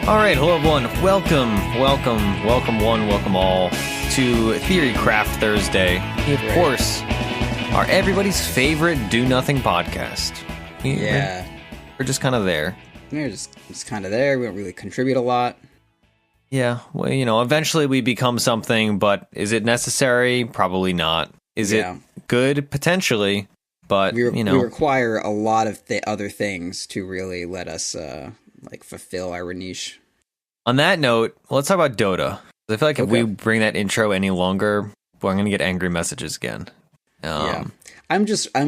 All right, hello everyone. Welcome one, welcome all to Theorycraft Thursday. We, of course, are everybody's favorite do-nothing podcast. We're just kind of there. We're just kind of there. We don't really contribute a lot. Yeah, well, you know, eventually we become something, but is it necessary? Probably not. Is it good? Potentially, but, we require a lot of other things to really let us, fulfill our niche. On that note, let's talk about Dota. I feel like if we bring that intro any longer, well, I'm going to get angry messages again. I'm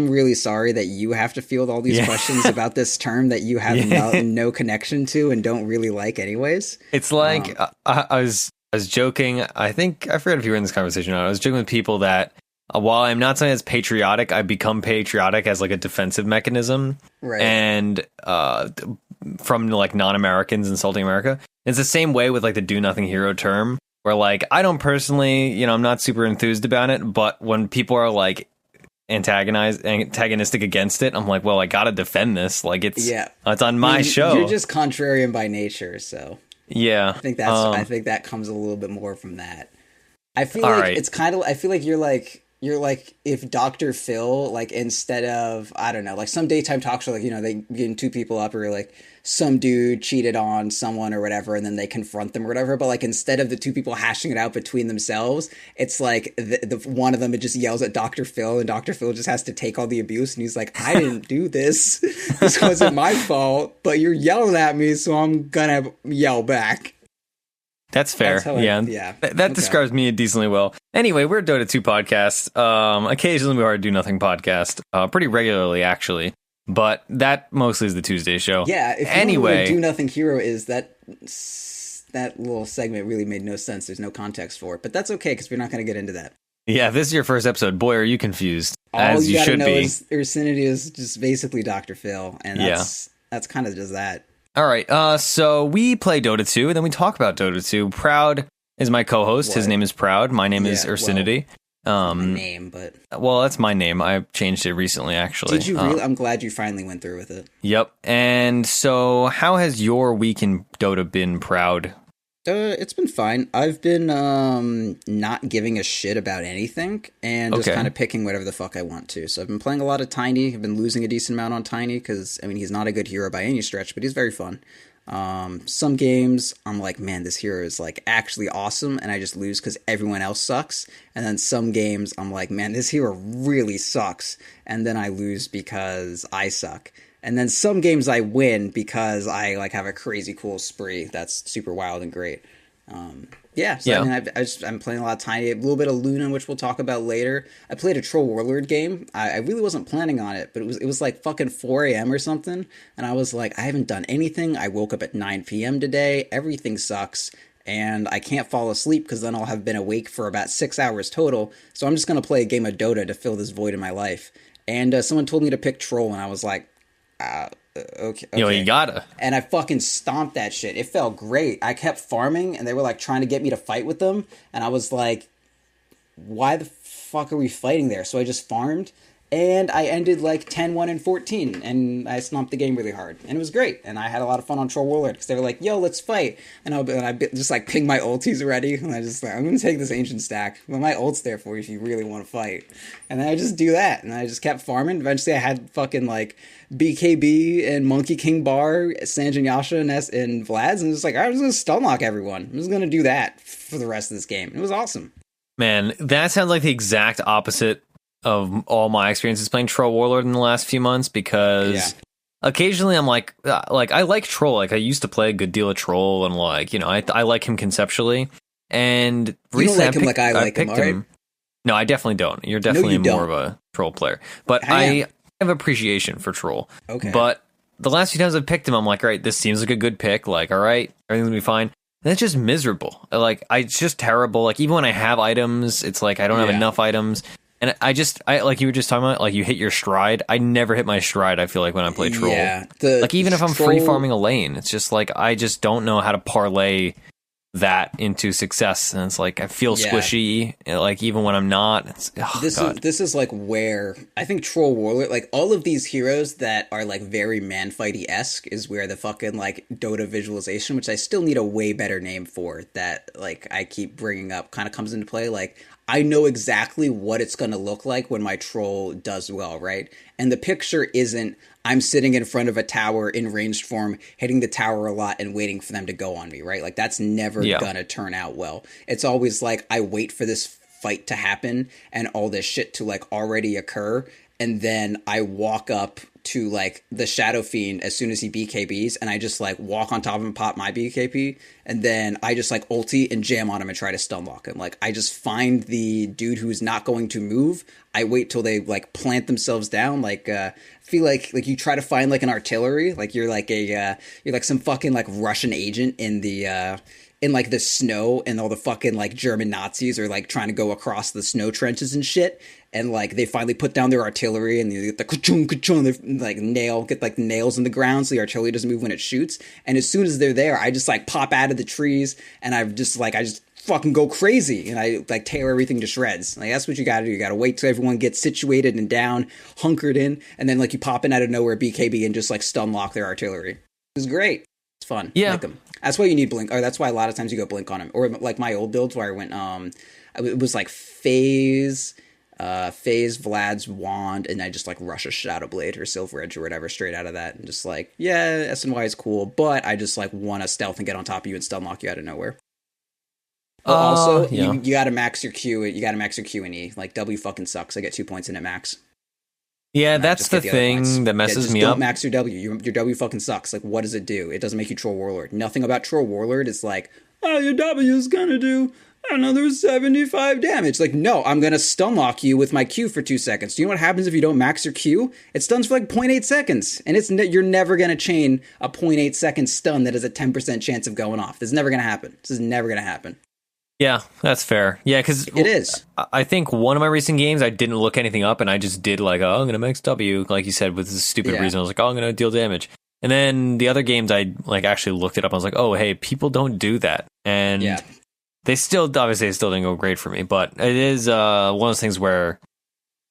really sorry that you have to field all these questions about this term that you have no connection to and don't really like anyways. It's like, I was joking. I forget if you were in this conversation or not. I was joking with people that while I'm not something that's patriotic, I become patriotic as like a defensive mechanism. Right. And from like non-Americans insulting America. It's the same way with like the do nothing hero term, where like I don't personally, I'm not super enthused about it, but when people are like antagonistic against it, I'm like, well, I gotta defend this. Like it's on my show. You're just contrarian by nature, so yeah. I think that comes a little bit more from that. I feel like it's kind of. I feel like you're like if Dr. Phil, like instead of, I don't know, like some daytime talk show, like, they getting two people up or like some dude cheated on someone or whatever, and then they confront them or whatever. But like instead of the two people hashing it out between themselves, it's like the one of them, it just yells at Dr. Phil, and Dr. Phil just has to take all the abuse. And he's like, I didn't do this. This wasn't my fault, but you're yelling at me, so I'm gonna yell back. That's fair. That describes me decently well. Anyway, we're a Dota 2 podcast. Occasionally we are a Do Nothing podcast. Pretty regularly, actually. But that mostly is the Tuesday show. Yeah, if you know what a Do Nothing hero is, that little segment really made no sense. There's no context for it. But that's okay, because we're not going to get into that. Yeah, if this is your first episode, boy, are you confused. All you should know is Ursinity is just basically Dr. Phil. And that's kind of just that. All right, so we play Dota 2, and then we talk about Dota 2. Proud is my co-host. His name is Proud. My name is Ursinity. My name, but... Well, that's my name. I changed it recently, actually. Did you really? I'm glad you finally went through with it. Yep. And so, how has your week in Dota been, Proud? It's been fine. I've been not giving a shit about anything and just kind of picking whatever the fuck I want to. So I've been playing a lot of Tiny. I've been losing a decent amount on Tiny because, he's not a good hero by any stretch, but he's very fun. Some games, I'm like, man, this hero is like actually awesome, and I just lose because everyone else sucks. And then some games, I'm like, man, this hero really sucks, and then I lose because I suck. And then some games I win because I like have a crazy cool spree that's super wild and great. I'm playing a lot of Tiny, a little bit of Luna, which we'll talk about later. I played a Troll Warlord game. I really wasn't planning on it, but it was like fucking 4 a.m. or something. And I was like, I haven't done anything. I woke up at 9 p.m. today. Everything sucks. And I can't fall asleep because then I'll have been awake for about 6 hours total. So I'm just going to play a game of Dota to fill this void in my life. And someone told me to pick Troll, and I was like, okay. You gotta. And I fucking stomped that shit. It felt great. I kept farming, and they were like trying to get me to fight with them, and I was like, why the fuck are we fighting there? So I just farmed, and I ended like 10-1 and 14, and I stomped the game really hard, and it was great. And I had a lot of fun on Troll Warlord because they were like, yo, let's fight. And I just like ping my ultis ready, and I just like, I'm gonna take this ancient stack, but my ult's there for you if you really want to fight. And then I just do that, and I just kept farming. Eventually I had fucking like BKB and Monkey King Bar, Sanjin Yasha and Vlad's, and just like, I was gonna stun lock everyone. I was gonna do that for the rest of this game. It was awesome. Man, that sounds like the exact opposite of all my experiences playing Troll Warlord in the last few months, because occasionally I'm like I like Troll. Like I used to play a good deal of Troll, and like, I like him conceptually. And recently I like him, right? No, I definitely don't. You're definitely more of a Troll player. But I have appreciation for Troll. Okay. But the last few times I've picked him, I'm like, all right, this seems like a good pick. Like, all right, everything's gonna be fine. And it's just miserable. Like, it's just terrible. Like, even when I have items, it's like I don't have enough items. And I like you were just talking about, like you hit your stride. I never hit my stride, I feel like, when I play Troll. Yeah, like even if I'm free farming a lane, it's just like I just don't know how to parlay that into success, and it's like I feel squishy, like even when I'm not. This is like where I think Troll Warlord, like all of these heroes that are like very man fighty-esque, is where the fucking like Dota visualization, which I still need a way better name for, that like I keep bringing up, kind of comes into play. Like I know exactly what it's going to look like when my troll does well, right? And the picture isn't I'm sitting in front of a tower in ranged form, hitting the tower a lot and waiting for them to go on me, right? Like that's never going to turn out well. It's always like I wait for this fight to happen and all this shit to like already occur, and then I walk up to like the Shadow Fiend as soon as he BKBs, and I just like walk on top of him, pop my BKB, and then I just like ulti and jam on him and try to stun lock him. Like I just find the dude who's not going to move. I wait till they like plant themselves down. Like feel like you try to find like an artillery, like you're like some fucking like Russian agent in the in like the snow, and all the fucking like German Nazis are like trying to go across the snow trenches and shit. And like they finally put down their artillery, and they get the ka-chung, ka-chung, they like get like nails in the ground so the artillery doesn't move when it shoots. And as soon as they're there, I just like pop out of the trees, and I just fucking go crazy, and I like tear everything to shreds. Like that's what you gotta do. You gotta wait till everyone gets situated and down, hunkered in, and then like you pop in out of nowhere BKB and just like stun lock their artillery. It's great. It's fun. Yeah. I like them. That's why you need blink, or that's why a lot of times you go blink on him. Or like my old builds where I went it was like phase Vlad's wand, and I just like rush a Shadow Blade or Silver Edge or whatever straight out of that, and just like, yeah, S and Y is cool, but I just like want to stealth and get on top of you and stun lock you out of nowhere. Also, you gotta max your Q. You gotta max your Q and E. Like W fucking sucks. I get 2 points in at max. Yeah, that's the thing that messes me up. Don't max your W. Your W fucking sucks. Like, what does it do? It doesn't make you Troll Warlord. Nothing about Troll Warlord is like, oh, your W is gonna do another 75 damage. Like, no, I'm gonna stun lock you with my Q for 2 seconds. Do you know what happens if you don't max your Q? It stuns for like 0.8 seconds, and you're never gonna chain a 0.8 second stun that has a 10% chance of going off. This is never gonna happen. This is never gonna happen. Yeah, that's fair. Yeah, because it is. I think one of my recent games, I didn't look anything up, and I just did like, oh, I'm going to max W, like you said, with this stupid reason. I was like, oh, I'm going to deal damage. And then the other games, I like actually looked it up. I was like, oh, hey, people don't do that. And they still didn't go great for me. But it is one of those things where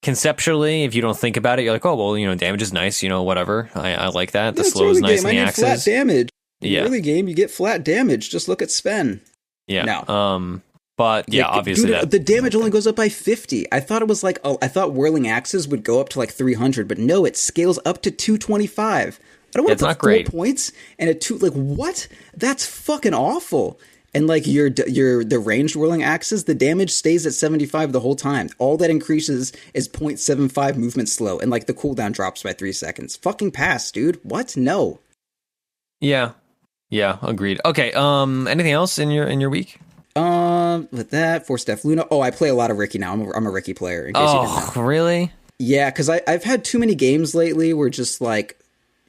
conceptually, if you don't think about it, you're like, oh, well, damage is nice, whatever. I like that. The slow is nice, and the axes. Flat damage. In the early game, you get flat damage. Just look at Sven. Yeah. No. But yeah, obviously dude, the damage only goes up by 50. I thought it was like, I thought whirling axes would go up to like 300, but no, it scales up to 225. I don't want to put 4 points and a 2. Like what? That's fucking awful. And like the ranged whirling axes, the damage stays at 75 the whole time. All that increases is 0.75 movement slow, and like the cooldown drops by 3 seconds. Fucking pass, dude. What? No. Yeah. Yeah, agreed. Okay, anything else in your week? With that, Force Def Luna. Oh, I play a lot of Ricky now. I'm a Ricky player. In case you didn't know. Really? Yeah, because I've had too many games lately where just like,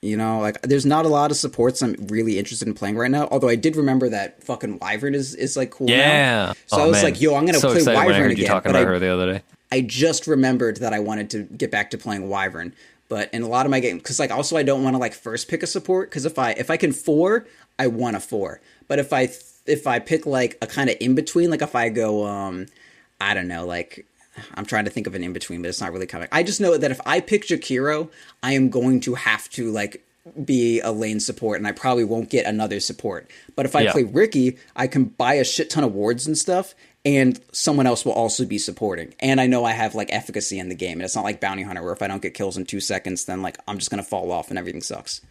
like there's not a lot of supports I'm really interested in playing right now. Although I did remember that fucking Wyvern is like cool now. So I was like, yo, I'm gonna play Wyvern when I heard again. You talking about her the other day. I just remembered that I wanted to get back to playing Wyvern. But in a lot of my games, because like also I don't want to like first pick a support, because if I can 4, I want a 4. But if I pick like a kind of in between, like if I go I don't know, like I'm trying to think of an in between, but it's not really coming. I just know that if I pick Jakiro, I am going to have to like be a lane support, and I probably won't get another support. But if I play Ricky, I can buy a shit ton of wards and stuff, and someone else will also be supporting. And I know I have like efficacy in the game, and it's not like Bounty Hunter where if I don't get kills in 2 seconds, then like I'm just gonna fall off and everything sucks.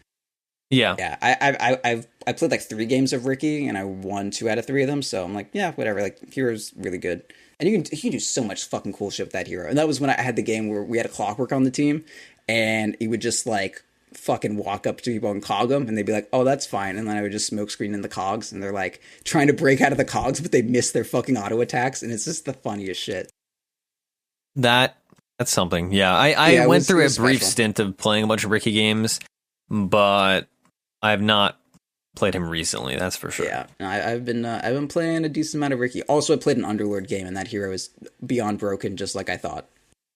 Yeah. I played like 3 games of Ricky, and I won 2 out of 3 of them. So I'm like, yeah, whatever. Like hero's really good, and you can do so much fucking cool shit with that hero. And that was when I had the game where we had a Clockwork on the team, and he would just like fucking walk up to people and cog them, and they'd be like, oh, that's fine. And then I would just smoke screen in the cogs, and they're like trying to break out of the cogs, but they miss their fucking auto attacks, and it's just the funniest shit. That's something. Yeah, I went through a brief stint of playing a bunch of Ricky games, but I've not played him recently. That's for sure. Yeah, I've been playing a decent amount of Ricky. Also, I played an Underlord game, and that hero is beyond broken, just like I thought.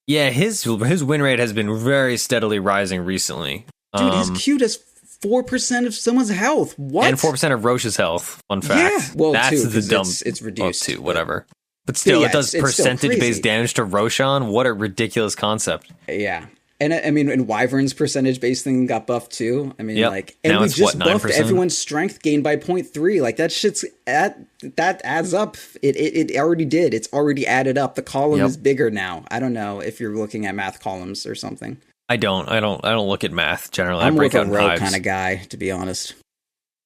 Yeah, his win rate has been very steadily rising recently. Dude, his Q does 4% of someone's health. What? And 4% of Roche's health. Fun fact. Yeah, well, that's too, the dumb. It's reduced. Well, whatever. But still, yeah, it does it's percentage-based damage to Roshan. What a ridiculous concept. Yeah. And I mean, and Wyvern's percentage-based thing got buffed too. I mean, like, and now we it's, just what, buffed 9%? everyone's strength gained by 0.3. Like, that shit's that adds up. It already did. It's already added up. The column is bigger now. I don't know if you're looking at math columns or something. I don't look at math generally. I'm I break more out of a rogue in kind of guy, to be honest.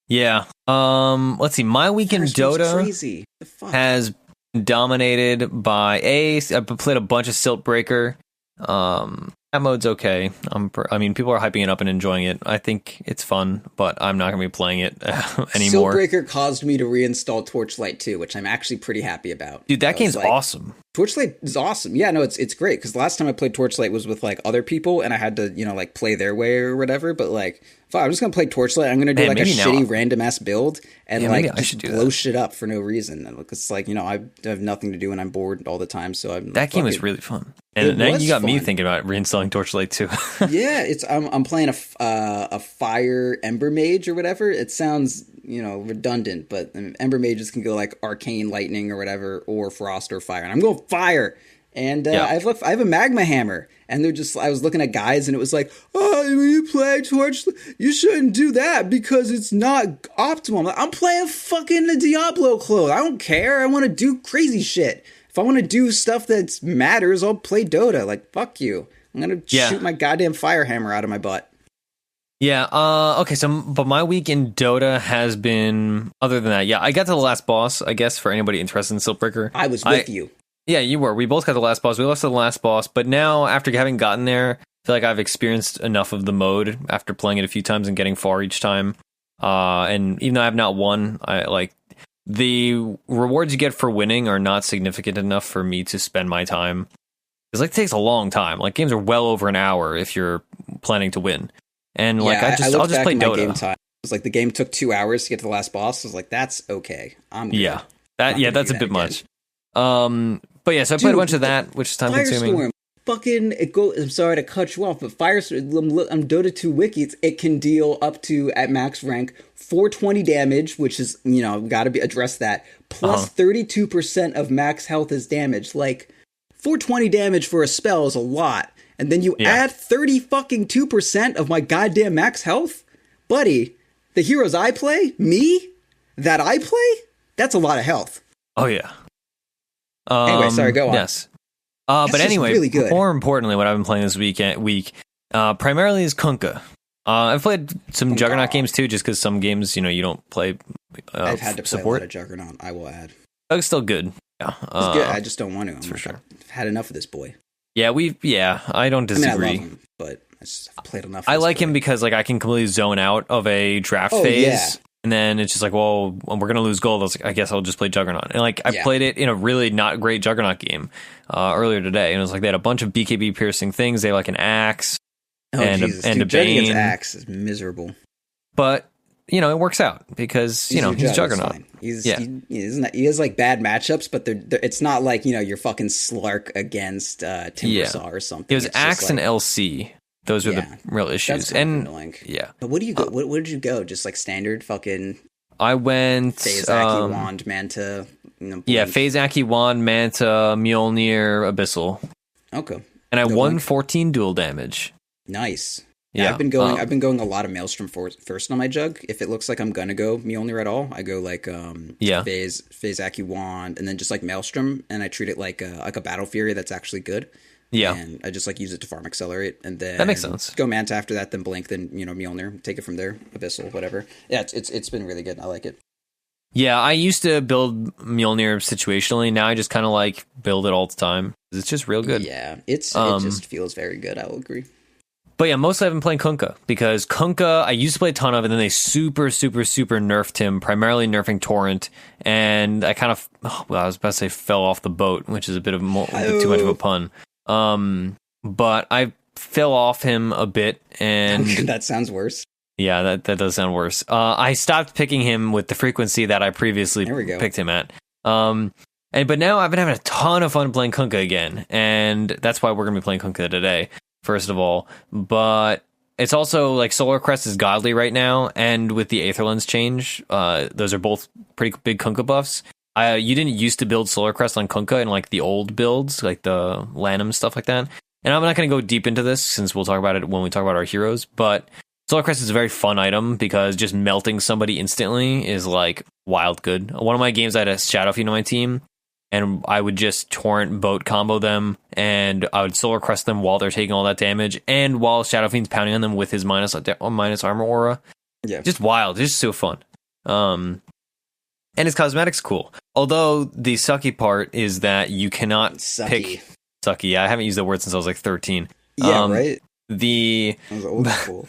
Yeah. Let's see. My week in Dota crazy. The fuck? has been dominated by I played a bunch of Siltbreaker. That mode's okay. I mean, people are hyping it up and enjoying it. I think it's fun, but I'm not going to be playing it anymore. Siltbreaker caused me to reinstall Torchlight 2, which I'm actually pretty happy about. Dude, that game's awesome. Torchlight is awesome. Yeah, no, it's great, because the last time I played Torchlight was with, like, other people, and I had to, like, play their way or whatever, but, like, fine, I'm just going to play Torchlight. I'm going to do, like, a shitty random-ass build, and, like, just blow shit up for no reason. It's like, I have nothing to do, and I'm bored all the time, so that game is really fun. And now you got me thinking about reinstalling Torchlight too. Yeah, I'm playing a fire Ember Mage or whatever. It sounds redundant, but Ember Mages can go like Arcane Lightning or whatever, or Frost or Fire, and I'm going Fire. And I have a Magma Hammer, and I was looking at guys, and it was like, oh, when you play Torch, you shouldn't do that because it's not optimal. I'm playing fucking Diablo clone. I don't care. I want to do crazy shit. If I want to do stuff that matters, I'll play Dota. Like, fuck you. I'm going to shoot my goddamn fire hammer out of my butt. Yeah, okay, but my week in Dota has been, other than that, I got to the last boss, I guess, for anybody interested in Siltbreaker. I was with you. Yeah, you were. We both got the last boss. We lost to the last boss, but now, after having gotten there, I feel like I've experienced enough of the mode after playing it a few times and getting far each time. And even though I have not won, the rewards you get for winning are not significant enough for me to spend my time. Because it takes a long time. Like, games are well over an hour if you're planning to win. And I'll just play Dota. Game time. It was like the game took 2 hours to get to the last boss. I was like, that's okay. I'm good. Yeah, that's a bit much. But yeah, so I played a bunch of that, which is time consuming. I'm sorry to cut you off, but Firestorm, I'm Dota 2 wikis, it can deal up to, at max rank, 420 damage, which is, gotta be addressed that, plus 32% of max health is damage. Like, 420 damage for a spell is a lot. And then you add 2% of my goddamn max health? Buddy, the heroes I play, that's a lot of health. Oh, yeah. Anyway, sorry, go on. Yes. But anyway, really good. More importantly, what I've been playing this week primarily is Kunkka. I've played some Juggernaut games too, just because some games, you don't play I've had to play support. A lot of Juggernaut, I will add. It's still good. Yeah. It's good. I just don't want to. That's for sure. I've had enough of this boy. Yeah, I don't disagree. I love him, but I've played enough. I like him because I can completely zone out of a draft phase. Yeah. And then it's just like, well, when we're going to lose gold, I guess I'll just play Juggernaut. And I played it in a really not great Juggernaut game earlier today. And it was like they had a bunch of BKB piercing things. They had like an axe and a Bane. His axe is miserable. But, it works out because, he's Juggernaut. He has like bad matchups, but it's not like, your fucking Slark against Timbersaw or something. It was axe and LC. Those are the real issues. And annoying. Yeah. But what do you go? What did you go? Just like standard fucking. I went Phase Aki Wand Manta. Phase Aki Wand Manta Mjolnir Abyssal. Okay. And I won 14 dual damage. Nice. Yeah, I've been going a lot of Maelstrom first on my jug. If it looks like I'm gonna go Mjolnir at all, I go like Phase Aki Wand, and then just like Maelstrom, and I treat it like a Battle Fury that's actually good. Yeah, and I just like use it to farm accelerate, and then that makes sense. Go Manta after that, then Blink, then Mjolnir, take it from there, Abyssal, whatever. Yeah, it's been really good. I like it. Yeah, I used to build Mjolnir situationally. Now I just kind of like build it all the time. It's just real good. Yeah, it just feels very good. I will agree. But yeah, mostly I've been playing Kunkka because Kunkka I used to play a ton of, and then they super nerfed him, primarily nerfing Torrent, and I kind of I was about to say fell off the boat, which is a bit too much of a pun. But I fell off him a bit, and that sounds worse. Yeah, that does sound worse. I stopped picking him with the frequency that I previously picked him at. But now I've been having a ton of fun playing Kunkka again, and that's why we're gonna be playing Kunkka today, first of all. But It's also like Solar Crest is godly right now, and with the Aether Lens change, those are both pretty big Kunkka buffs. You didn't used to build Solar Crest on Kunkka in like the old builds, like the Lanham stuff like that. And I'm not going to go deep into this since we'll talk about it when we talk about our heroes, but Solar Crest is a very fun item because just melting somebody instantly is like wild good. One of my games, I had a Shadow Fiend on my team, and I would just torrent boat combo them, and I would Solar Crest them while they're taking all that damage, and while Shadow Fiend's pounding on them with his minus armor aura. Yeah, just wild, just so fun. And his cosmetics cool. Although the sucky part is that you cannot pick sucky. Yeah, I haven't used that word since I was like 13. Yeah, right. The that was old school.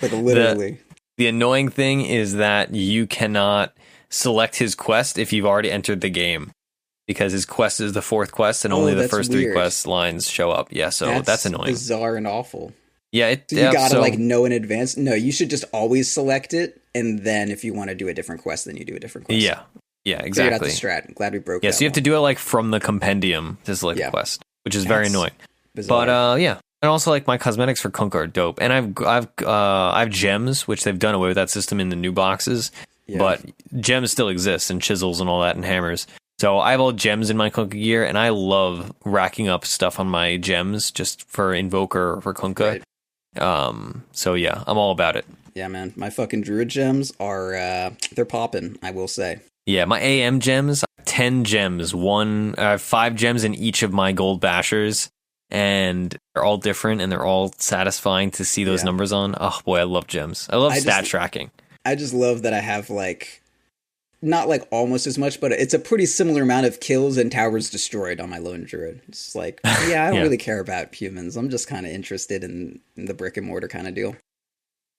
Like literally. The annoying thing is that you cannot select his quest if you've already entered the game, because his quest is the 4th quest and only the first 3 quest lines show up. Yeah, so that's annoying. Bizarre and awful. Yeah, so you gotta like know in advance. No, you should just always select it, and then if you want to do a different quest, then you do a different quest. Yeah, exactly. Figured out the strat. I'm glad we broke. Yeah, so you have to do it like from the compendium to select the quest, which is very annoying. Bizarre. But yeah. And also, like, my cosmetics for Kunkka are dope, and I've gems, which they've done away with that system in the new boxes, but gems still exist, and chisels and all that, and hammers. So I have all gems in my Kunkka gear, and I love racking up stuff on my gems just for Invoker or for Kunkka. Right. So yeah, I'm all about it. Yeah, man, my fucking Druid gems are they're popping, I will say. Yeah, my AM gems, 10 gems. I have 5 gems in each of my gold bashers. And they're all different, and they're all satisfying to see those numbers on. Oh boy, I love gems. I love stat tracking. I just love that I have like, not like almost as much, but it's a pretty similar amount of kills and towers destroyed on my lone druid. It's like, I don't really care about humans. I'm just kind of interested in the brick and mortar kind of deal.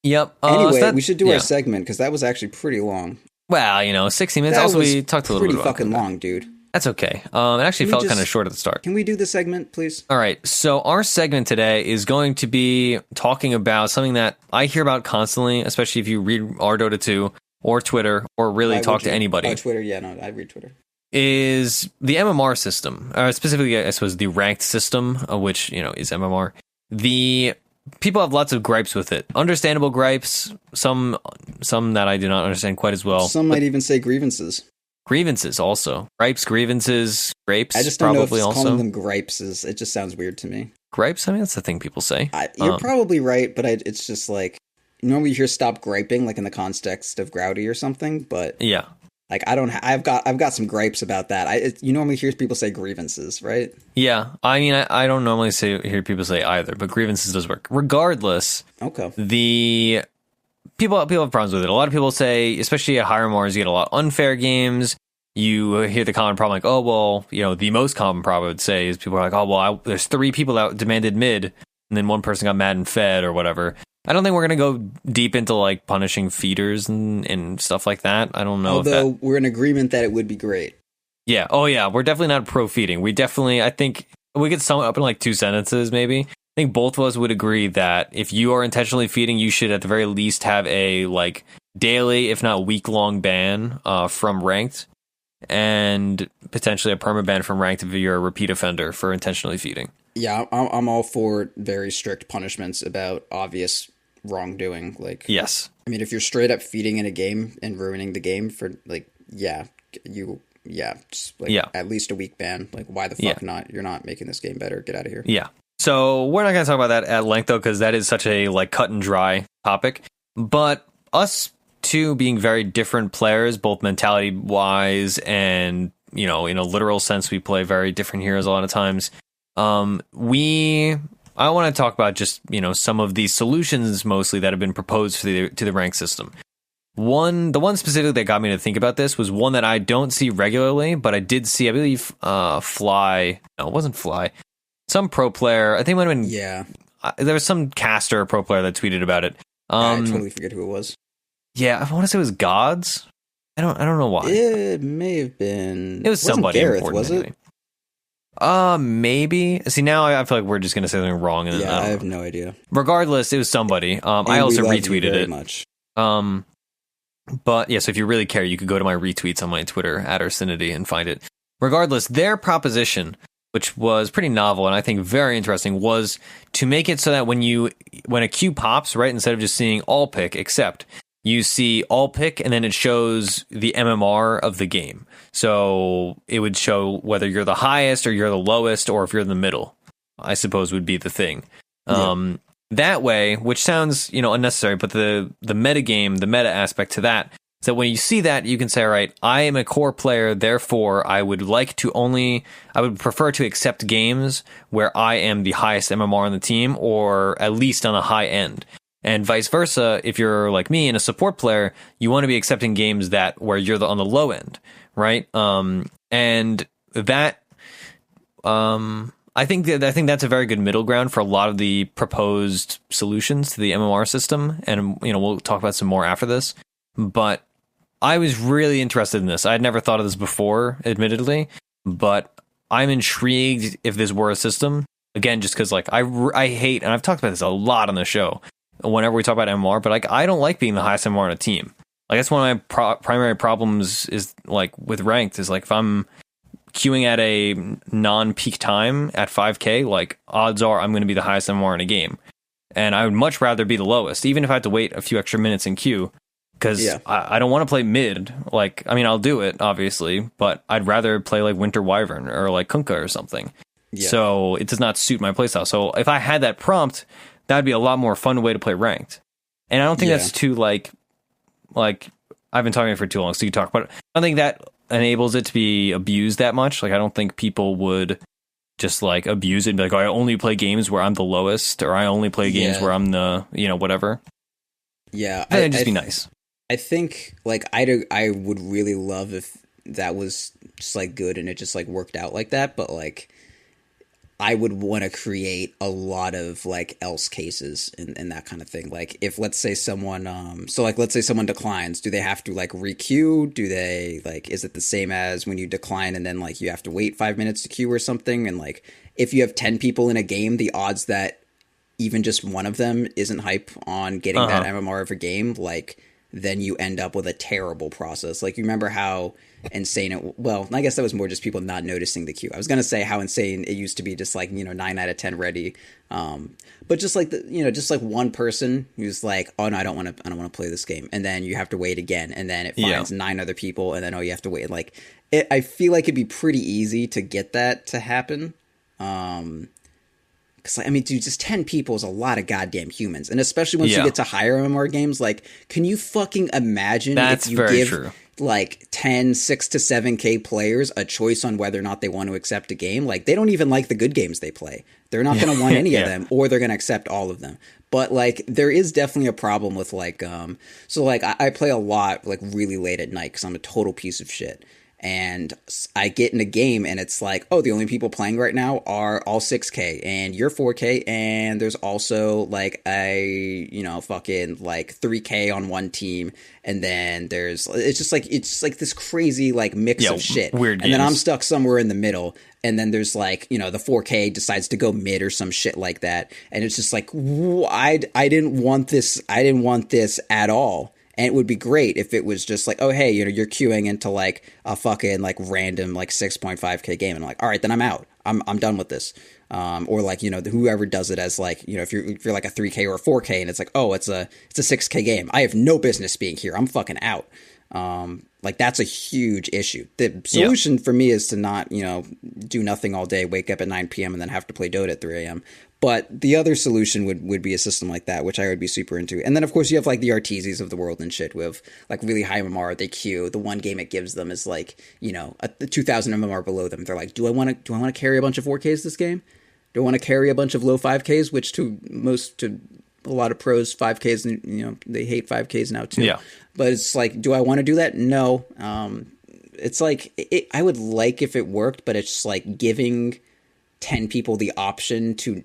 Yep. Anyway, we should do our segment because that was actually pretty long. Well, 60 minutes. Also, we talked a little bit about pretty fucking long, dude. That's okay. It actually felt kind of short at the start. Can we do the segment, please? All right. So our segment today is going to be talking about something that I hear about constantly, especially if you read our Dota 2 or Twitter or really talk to anybody. Oh, Twitter. Yeah, no, I read Twitter. Is the MMR system, specifically, I suppose, the ranked system, which, is MMR. The people have lots of gripes with it. Understandable gripes. Some that I do not understand quite as well. Some might even say grievances. Grievances also. Gripes, grapes. I just don't know if calling them gripes it just sounds weird to me. Gripes? I mean, that's the thing people say. You're probably right, but it's just like, normally you hear stop griping, like in the context of grouty or something, but yeah. Like I've got some gripes about that. You normally hear people say grievances, right? Yeah. I mean, I don't normally hear people say either, but grievances does work. Regardless. Okay. The People have problems with it. A lot of people say, especially at higher Mars, you get a lot of unfair games. You hear the common problem like, oh, well, the most common problem I would say is people are like, oh, well, there's 3 people that demanded mid, and then one person got mad and fed or whatever. I don't think we're going to go deep into like punishing feeders and stuff like that. I don't know. Although we're in agreement that it would be great. Yeah. Oh, yeah. We're definitely not pro feeding. I think we could sum it up in like 2 sentences, maybe. I think both of us would agree that if you are intentionally feeding, you should at the very least have a like daily, if not week-long ban from ranked, and potentially a permaban from ranked if you're a repeat offender for intentionally feeding. Yeah, I'm all for very strict punishments about obvious wrongdoing. Like, yes, I mean, if you're straight up feeding in a game and ruining the game for like, at least a week ban. Like, why the fuck not? You're not making this game better. Get out of here. Yeah. So we're not going to talk about that at length, though, because that is such a like cut and dry topic. But us two being very different players, both mentality wise and, in a literal sense, we play very different heroes a lot of times. I want to talk about just, some of the solutions mostly that have been proposed to the rank system. The one specifically that got me to think about this was one that I don't see regularly, but I did see, I believe, Fly. No, it wasn't Fly. Some pro player, I think it might have been. Yeah. There was some caster or pro player that tweeted about it. I totally forget who it was. Yeah, I want to say it was Gods. I don't know why. It may have been. It was somebody Gareth, important. Was anyway. it? Maybe. See, now I feel like we're just going to say something wrong. And I have no idea. Regardless, it was somebody. I also retweeted it. Much. But yeah, so if you really care, you could go to my retweets on my Twitter at Ursinity and find it. Regardless, their proposition which was pretty novel and I think very interesting, was to make it so that when a queue pops, right, instead of just seeing all pick, except you see all pick and then it shows the MMR of the game. So it would show whether you're the highest or you're the lowest or if you're in the middle, I suppose would be the thing. That way, which sounds, unnecessary, but the metagame, the meta aspect to that, is that when you see that, you can say, all right, I am a core player, therefore I would prefer to accept games where I am the highest MMR on the team, or at least on the high end. And vice versa, if you're like me and a support player, you want to be accepting games where you're on the low end, right? And that, I think that's a very good middle ground for a lot of the proposed solutions to the MMR system, and we'll talk about some more after this. But I was really interested in this. I'd never thought of this before, admittedly, but I'm intrigued if this were a system. Again, just because I hate, and I've talked about this a lot on the show whenever we talk about MMR, but I don't like being the highest MMR on a team. That's one of my primary problems is with ranked is if I'm queuing at a non-peak time at 5k, odds are I'm going to be the highest MMR in a game, and I would much rather be the lowest, even if I have to wait a few extra minutes in queue, because I don't want to play mid. I'll do it obviously, but I'd rather play Winter Wyvern or Kunkka or something. So it does not suit my playstyle. So if I had that prompt, that'd be a lot more fun way to play ranked. And I don't think that's too I've been talking for too long, so you talk, but I don't think that enables it to be abused that much. I don't think people would just abuse it and be I only play games where I'm the lowest, or I only play games where I'm the whatever. Yeah, it'd just be nice. I think I would really love if that was just good and it just worked out like that, but I would want to create a lot of else cases and that kind of thing. If let's say someone let's say someone declines, do they have to requeue? Do they is it the same as when you decline and then you have to wait 5 minutes to queue or something? And if you have 10 people in a game, the odds that even just one of them isn't hype on getting that MMR of a game, then you end up with a terrible process. You remember how insane I guess that was more just people not noticing the queue. I was going to say how insane it used to be, just 9 out of 10 ready. But just just one person who's oh no, I don't want to play this game. And then you have to wait again. And then it finds 9 other people. And then, you have to wait. I feel it'd be pretty easy to get that to happen. Dude, just 10 people is a lot of goddamn humans. And especially once you get to higher MMR games, can you fucking imagine if you give true. 10, 6 to 7k players a choice on whether or not they want to accept a game? They don't even like the good games they play. They're not going to want any of them, or they're going to accept all of them. But there is definitely a problem with I play a lot really late at night because I'm a total piece of shit. And I get in a game and it's the only people playing right now are all 6k and you're 4k, and there's also a fucking 3k on one team, and then there's it's this crazy mix of shit, weird and games. then I'm stuck somewhere in the middle, and then there's the 4k decides to go mid or some shit like that, and it's just I didn't want this at all. And it would be great if it was just oh, hey, you're queuing into a fucking random 6.5k game, and I'm all right, then I'm out. I'm done with this. Or whoever does it as if you're a 3k or a 4k, and it's oh, it's a 6k game. I have no business being here. I'm fucking out. That's a huge issue. The solution for me is to not do nothing all day, wake up at 9 p.m. and then have to play Dota at 3 a.m. But the other solution would be a system like that, which I would be super into. And then, of course, you have the Arteezys of the world and shit with really high MMR. They queue. The one game it gives them is a 2,000 MMR below them. They're do I want to carry a bunch of 4Ks this game? Do I want to carry a bunch of low 5Ks, which to a lot of pros, 5Ks, they hate 5Ks now too. Yeah. But it's do I want to do that? No. It's I would if it worked, but it's giving 10 people the option to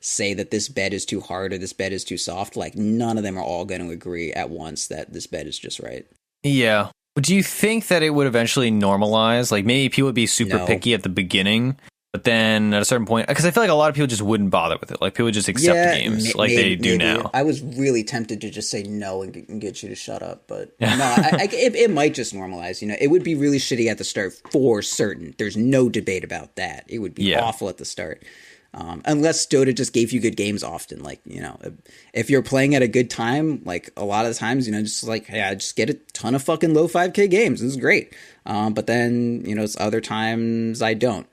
say that this bed is too hard or this bed is too soft. None of them are all going to agree at once that this bed is just right. Yeah. But do you think that it would eventually normalize? Maybe people would be super picky at the beginning, But then at a certain point, because I feel like a lot of people just wouldn't bother with it. Like people just accept the games like they do now. I was really tempted to just say no and get you to shut up, but no, it might just normalize. It would be really shitty at the start for certain. There's no debate about that. It would be awful at the start. Unless Dota just gave you good games often. Like, if you're playing at a good time, like a lot of the times, just like, hey, I just get a ton of fucking low 5K games. This is great. But then, it's other times I don't.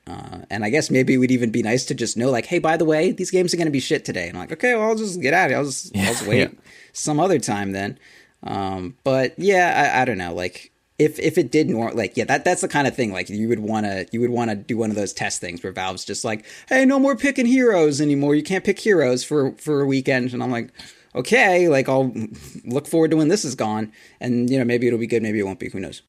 And I guess maybe it would even be nice to just know, like, hey, by the way, these games are going to be shit today. And I'm like, okay, well, I'll just get out of it. I'll just wait some other time then. But yeah, I don't know. Like, if it did more that's the kind of thing like you would want to do one of those test things where Valve's just like, hey, no more picking heroes anymore. You can't pick heroes for a weekend. And I'm like, okay, like I'll look forward to when this is gone. And maybe it'll be good, maybe it won't be. Who knows?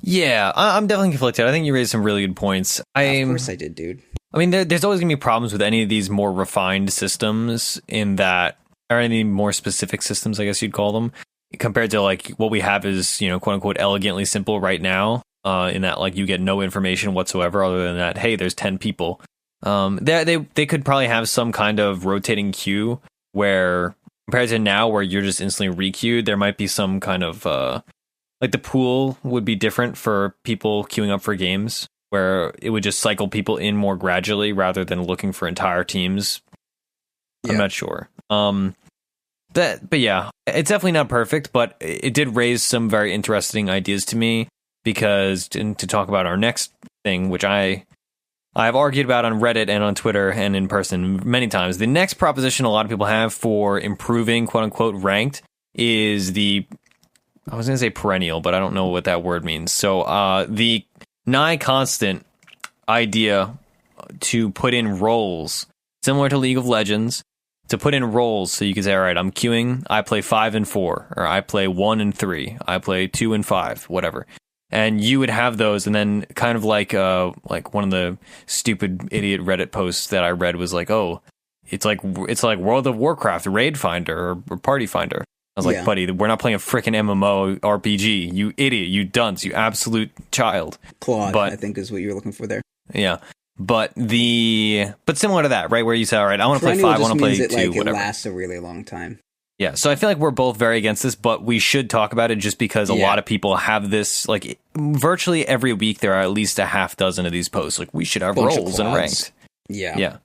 Yeah, I'm definitely conflicted. I think you raised some really good points. Of course I did, dude. I mean, there's always gonna be problems with any of these more refined systems or any more specific systems, I guess you'd call them. Compared to like what we have is, quote unquote, elegantly simple right now, in that like you get no information whatsoever other than that, hey, there's 10 people. They could probably have some kind of rotating queue where compared to now where you're just instantly re-queued, there might be some kind of like the pool would be different for people queuing up for games where it would just cycle people in more gradually rather than looking for entire teams. Yeah. I'm not sure. But yeah, it's definitely not perfect, but it did raise some very interesting ideas to me because to talk about our next thing, which I've argued about on Reddit and on Twitter and in person many times. The next proposition a lot of people have for improving quote unquote ranked is I was going to say perennial, but I don't know what that word means. So the nigh constant idea to put in roles similar to League of Legends, to put in roles so you can say, all right, I'm queuing, I play 5 and 4, or I play 1 and 3, I play 2 and 5, whatever. And you would have those, and then kind of like one of the stupid idiot Reddit posts that I read was like, oh, it's like World of Warcraft raid finder or party finder. I was like, buddy, we're not playing a freaking MMO RPG, you idiot, you dunce, you absolute child. Claude, I think is what you're looking for there. Yeah. But similar to that, right? Where you say, all right, I want to play 5, I want to play 2, whatever. It lasts a really long time. Yeah, so I feel like we're both very against this, but we should talk about it just because a lot of people have this, like, virtually every week there are at least a half dozen of these posts. Like, we should have roles and ranked. Yeah. Yeah.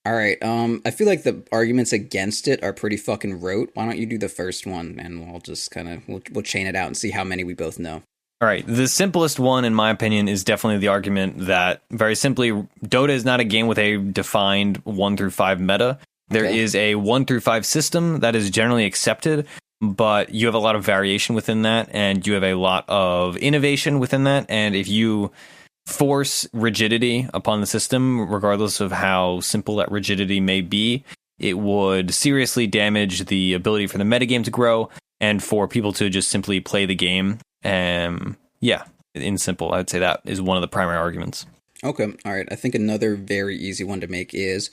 All right, I feel like the arguments against it are pretty fucking rote. Why don't you do the first one, and we'll just kind of, we'll chain it out and see how many we both know. All right, the simplest one, in my opinion, is definitely the argument that, very simply, Dota is not a game with a defined 1 through 5 meta. There is a 1 through 5 system that is generally accepted, but you have a lot of variation within that, and you have a lot of innovation within that, and if you force rigidity upon the system, regardless of how simple that rigidity may be, it would seriously damage the ability for the metagame to grow, and for people to just simply play the game. In simple, I'd say that is one of the primary arguments. Okay, all right. I think another very easy one to make is,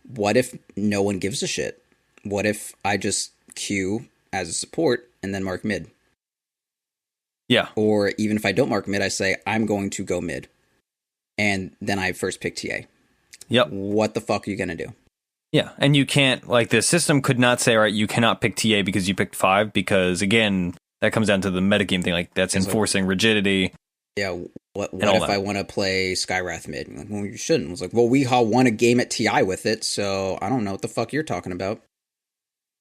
what if no one gives a shit? What if I just queue as a support and then mark mid? Yeah. Or even if I don't mark mid, I say, I'm going to go mid. And then I first pick TA. Yep. What the fuck are you going to do? Yeah, and you can't, like, the system could not say, all right, you cannot pick TA because you picked 5, because, again, that comes down to the metagame thing, like, that's enforcing rigidity. Yeah, what if I want to play Skywrath mid? Like, well, you shouldn't. It's like, well, we all won a game at TI with it, so I don't know what the fuck you're talking about.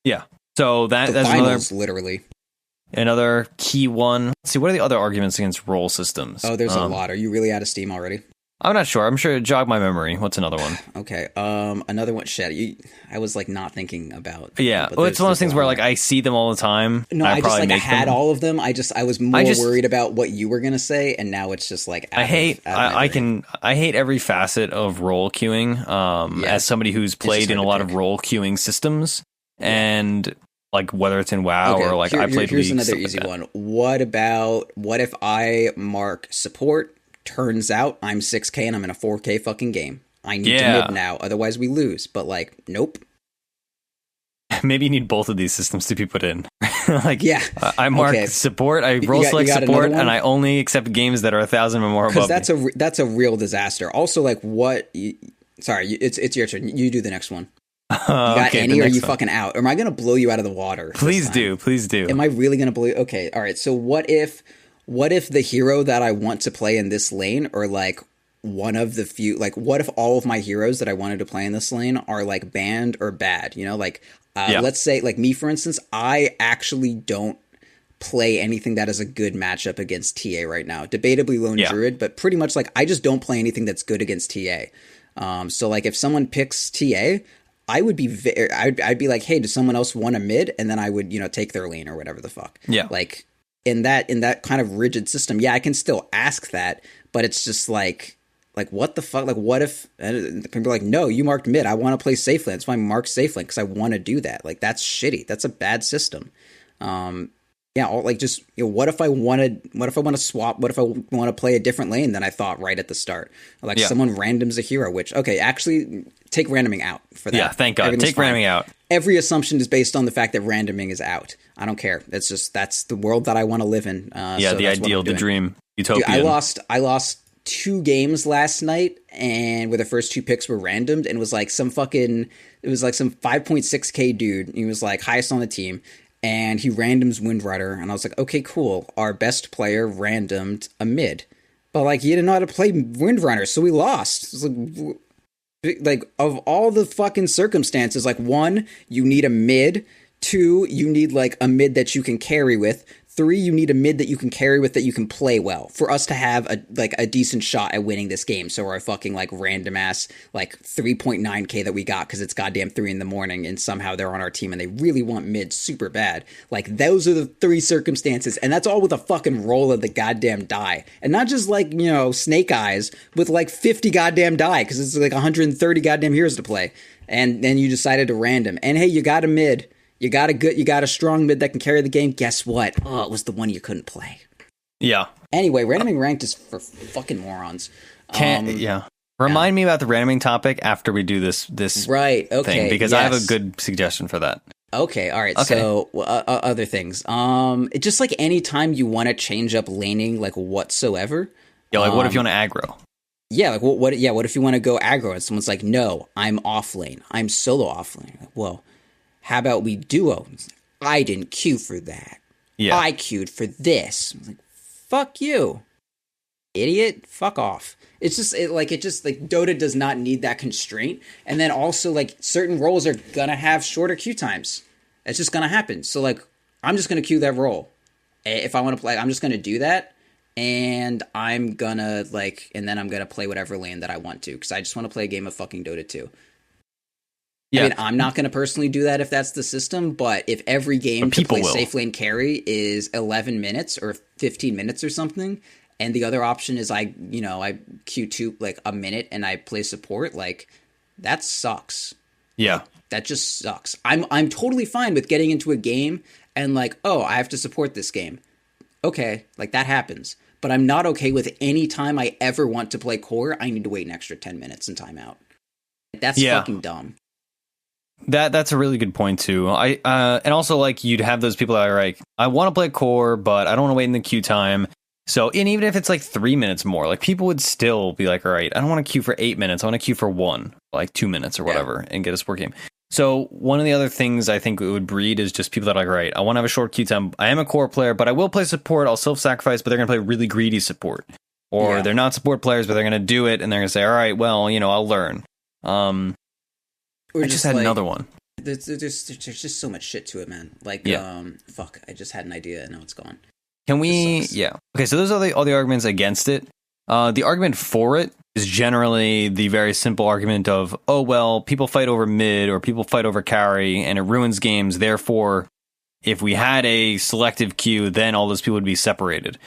Yeah, so that's finals, literally. Another key one. Let's see, what are the other arguments against role systems? Oh, there's a lot. Are you really out of steam already? I'm not sure. I'm sure it jogged my memory. What's another one? Okay. Another one. Shit. I was like not thinking about. Yeah. Well, it's one of those things where like I see them all the time. No, I just like I had all of them. I was more worried about what you were gonna say, and now it's just like I hate every facet of role queuing. As somebody who's played in a lot of role queuing systems, and like whether it's in WoW or like I played. Here's another easy one. What if I mark support? Turns out I'm 6K and I'm in a 4K fucking game. I need to mid now, otherwise we lose. But like, nope. maybe you need both of these systems to be put in. Like, yeah, I mark support, I role select support, and I only accept games that are 1,000 or more above. Because that's a real disaster. Also, like, sorry, it's your turn. You do the next one. You got any, or are you fucking out? Or am I going to blow you out of the water? Please do. Am I really going to blow you? Okay, all right. So what if the hero that I want to play in this lane, or like one of the few, like, what if all of my heroes that I wanted to play in this lane are like banned or bad? You know, like, let's say, like me, for instance, I actually don't play anything that is a good matchup against TA right now. Debatably Lone Druid, but pretty much like I just don't play anything that's good against TA. So like if someone picks TA, I would be I'd be like, hey, does someone else want a mid? And then I would, take their lane or whatever the fuck. Yeah. Like in that kind of rigid system, I can still ask that, but it's just like what the fuck? Like, what if people are like, no, you marked mid. I want to play safelane. That's why I marked safelane, because I want to do that. Like, that's shitty. That's a bad system. Like, just, what if I want to swap? What if I want to play a different lane than I thought right at the start? Like, someone randoms a hero, which, okay, actually, take randoming out for that. Yeah, thank God. Take randoming out. Every assumption is based on the fact that randoming is out. I don't care. That's the world that I want to live in. So the ideal, the dream, utopian. Dude, I lost 2 games last night, and where the first 2 picks were randomed, and it was like some 5.6k dude. He was like highest on the team, and he randoms Windrider, and I was like, okay, cool. Our best player randomed a mid, but like he didn't know how to play Windrider, so we lost. It was like of all the fucking circumstances, like 1, you need a mid. 2, you need like a mid that you can carry with. 3, you need a mid that you can carry with, that you can play well, for us to have a decent shot at winning this game. So our fucking like random ass like 3.9k that we got because it's goddamn 3 a.m. and somehow they're on our team and they really want mid super bad. Like, those are the 3 circumstances, and that's all with a fucking roll of the goddamn die, and not just like snake eyes with like 50 goddamn die, because it's like 130 goddamn heroes to play, and then you decided to random, and hey, you got a mid. You got a strong mid that can carry the game. Guess what? Oh, it was the one you couldn't play. Yeah. Anyway, randoming ranked is for fucking morons. Remind me about the randoming topic after we do this right. Okay. thing, because I have a good suggestion for that. Okay. All right. Okay. So other things. Just like any time you want to change up laning, like whatsoever. Yeah. Like, what if you want to aggro? Yeah. Like what if you want to go aggro and someone's like, no, I'm off lane. I'm solo off lane. Like, well, how about we duo? I didn't queue for that. Yeah. I queued for this. I was like, fuck you, idiot. Fuck off. It's just Dota does not need that constraint. And then also, like, certain roles are gonna have shorter queue times. It's just gonna happen. So like, I'm just gonna queue that role. If I want to play, I'm just gonna do that. And I'm gonna play whatever lane that I want to, because I just want to play a game of fucking Dota 2. Yeah. I mean, I'm not going to personally do that if that's the system, but if every game to play safe lane carry is 11 minutes or 15 minutes or something, and the other option is I Q2 like a minute and I play support, like, that sucks. Yeah. That just sucks. I'm totally fine with getting into a game and like, oh, I have to support this game. Okay, like, that happens. But I'm not okay with any time I ever want to play core, I need to wait an extra 10 minutes and time out. That's fucking dumb. That's a really good point too. And also, like, you'd have those people that are like, I want to play core, but I don't want to wait in the queue time. So, and even if it's like 3 minutes more, like, people would still be like, all right, I don't want to queue for 8 minutes. I want to queue for 1, like 2 minutes or whatever, and get a sport game. So one of the other things I think it would breed is just people that are like, all right, I want to have a short queue time. I am a core player, but I will play support. I'll self-sacrifice, but they're going to play really greedy support. Or they're not support players, but they're going to do it, and they're going to say, all right, well, I'll learn. I just had another one. There's just so much shit to it, man. Like, fuck, I just had an idea and now it's gone. Can we? Yeah. Okay, so those are all the arguments against it. The argument for it is generally the very simple argument of, oh, well, people fight over mid or people fight over carry and it ruins games. Therefore, if we had a selective queue, then all those people would be separated.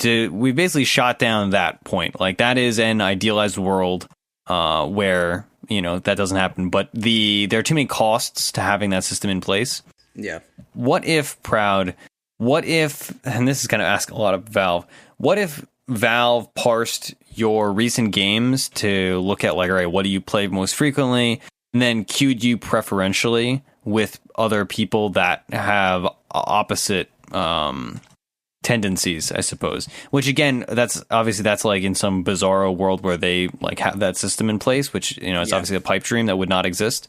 We basically shot down that point. Like, that is an idealized world where, that doesn't happen. But there are too many costs to having that system in place. Yeah. What if, and this is kind of asking a lot of Valve, what if Valve parsed your recent games to look at, like, all right, what do you play most frequently, and then queued you preferentially with other people that have opposite tendencies, I suppose. Which again, that's like in some bizarro world where they like have that system in place, which it's obviously a pipe dream that would not exist.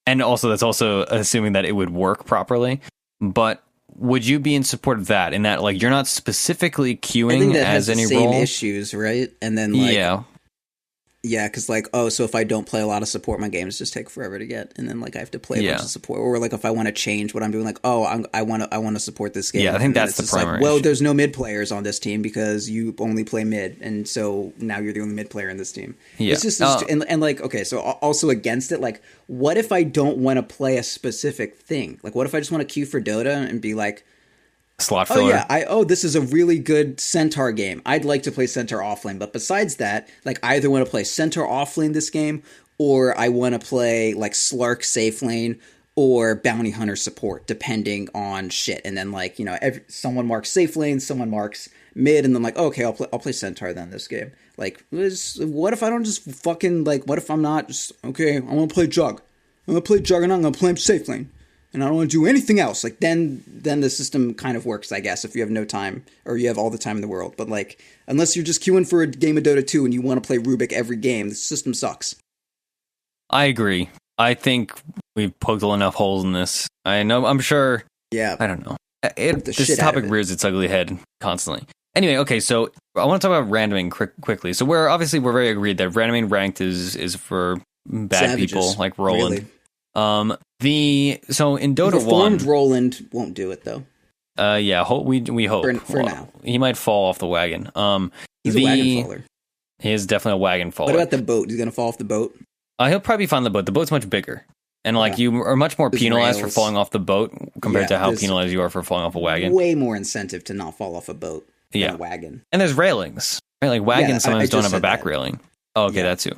And also that's also assuming that it would work properly. But would you be in support of that? In that, like, you're not specifically queuing as any role? Same issues, right? And then because like, so if I don't play a lot of support, my games just take forever to get, and then like I have to play a bunch of support. Or like if I want to change what I'm doing, like, I want to support this game. Yeah, I think that's the primary. Like, there's no mid players on this team because you only play mid, and so now you're the only mid player in this team. Yeah, it's just and like, okay, so also against it, like, what if I don't want to play a specific thing? Like, what if I just want to queue for Dota and be like, slot filler. This is a really good Centaur game. I'd like to play Centaur offlane, but besides that, like, I either want to play Centaur offlane this game, or I want to play like Slark safe lane or Bounty Hunter support, depending on shit. And then like, someone marks safe lane, someone marks mid, and then like, okay, I'll play Centaur then this game. Like, what if I don't just fucking like? What if I'm not just okay? I want to play Jug. I'm gonna play Juggernaut. I'm gonna play safe lane. And I don't want to do anything else. Like, then the system kind of works, I guess, if you have no time or you have all the time in the world. But like, unless you're just queuing for a game of Dota 2 and you want to play Rubik every game, the system sucks. I agree. I think we've poked enough holes in this. I know. I'm sure. Yeah. I don't know. This topic rears its ugly head constantly. Anyway, okay. So I want to talk about randoming quickly. So we're very agreed that randoming ranked is for bad Savages, people like Roland. Really. So in Dota 1, reformed Roland won't do it though. We hope for now. He might fall off the wagon. He's a wagon faller. He is definitely a wagon faller. What about the boat? He's gonna fall off the boat. He'll probably find the boat. The boat's much bigger, and like you are much more penalized for falling off the boat compared to how penalized you are for falling off a wagon. Way more incentive to not fall off a boat than a wagon. And there's railings, right? Like wagons sometimes don't have a back railing. Oh, okay, that too.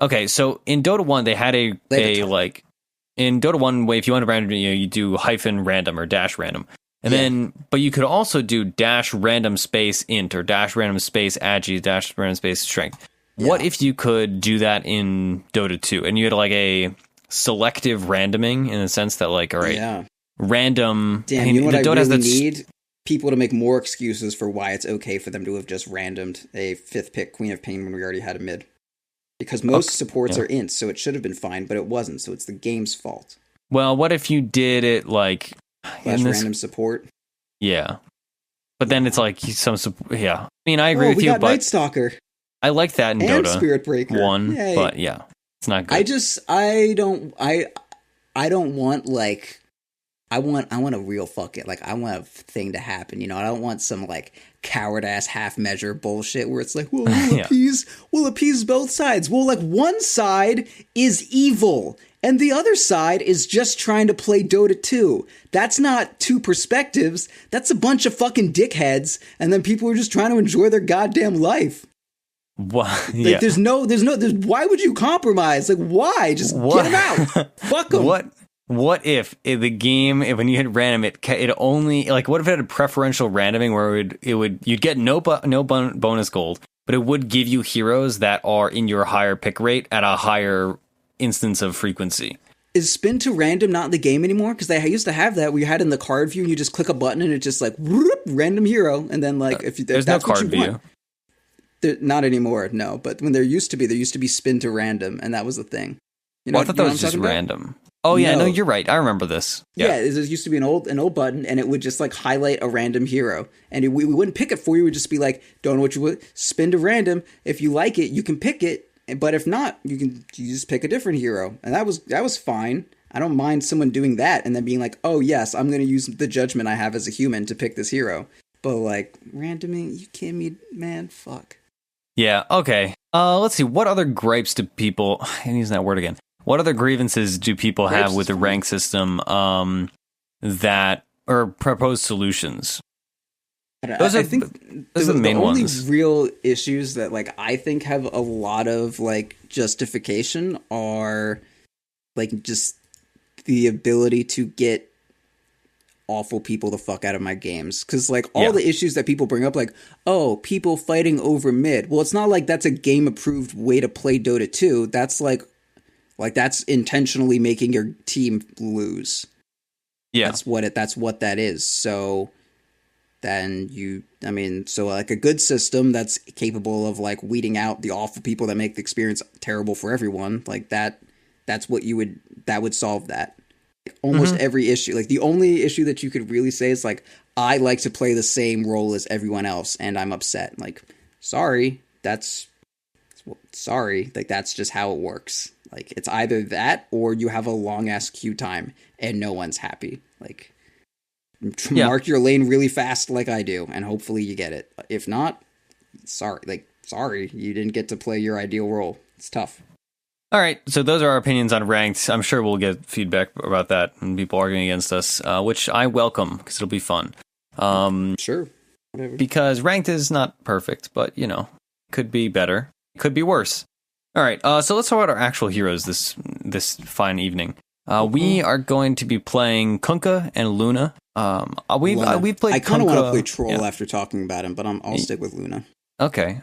Okay, so in Dota 1, they had in Dota 1, if you want to random, you do -random or -random. And then, but you could also do -random space int or -random space agi, -random space strength. Yeah. What if you could do that in Dota 2 and you had like a selective randoming in the sense that like, all right, random. Damn, you know what I really need? People to make more excuses for why it's okay for them to have just randomed a 5th pick Queen of Pain when we already had a mid. Because most supports are ints, so it should have been fine, but it wasn't, so it's the game's fault. Well, what if you did it like... random support? Yeah. But then it's like I mean, I agree with you, but... Night Stalker. I like that in Dota Spirit Breaker. 1, but it's not good. I don't want, like... I want a real I want a thing to happen, I don't want some, like, coward-ass half-measure bullshit where it's like, well, we'll appease both sides. Well, like, one side is evil, and the other side is just trying to play Dota 2. That's not two perspectives. That's a bunch of fucking dickheads, and then people are just trying to enjoy their goddamn life. What? Like, there's why would you compromise? Like, why? Just get them out. Fuck them. What if the game, when you hit random, it only, like, what if it had a preferential randoming where you'd get no bonus gold, but it would give you heroes that are in your higher pick rate at a higher instance of frequency? Is spin to random not in the game anymore? Because they used to have that where you had in the card view and you just click a button and it just like whoop, random hero, and then like if there's no card view. Not anymore, no. But when there used to be spin to random, and that was the thing. I thought that was just random. Oh yeah, no, you're right. I remember this. Yeah, it used to be an old button, and it would just like highlight a random hero, and we wouldn't pick it for you. We'd just be like, "Don't know what you would spin to random. If you like it, you can pick it, but if not, you just pick a different hero." And that was fine. I don't mind someone doing that and then being like, "Oh yes, I'm going to use the judgment I have as a human to pick this hero." But like randoming, you kidding me, man? Fuck. Yeah. Okay. Let's see. What other gripes do people? I'm using that word again. What other grievances do people have with the rank system that or proposed solutions? I think those are the main ones. The only real issues that like I think have a lot of like justification are like just the ability to get awful people the fuck out of my games. Because like all the issues that people bring up, like, oh, people fighting over mid. Well, it's not like that's a game approved way to play Dota 2. That's like Like, that's intentionally making your team lose. Yeah. That's what that is. So then so like a good system that's capable of like weeding out the awful people that make the experience terrible for everyone, like that would solve that. Almost every issue. Like, the only issue that you could really say is like, I like to play the same role as everyone else and I'm upset. Like, sorry, like that's just how it works. Like, it's either that or you have a long ass queue time and no one's happy. Like, mark your lane really fast like I do and hopefully you get it. If not, sorry, you didn't get to play your ideal role. It's tough. All right, so those are our opinions on ranked. I'm sure we'll get feedback about that and people arguing against us, which I welcome because it'll be fun. Sure. Whatever. Because ranked is not perfect, but, could be better. Could be worse. All right, so let's talk about our actual heroes this fine evening. We are going to be playing Kunkka and Luna. We've played. I kind of want to play Troll after talking about him, but I'll stick with Luna. Okay.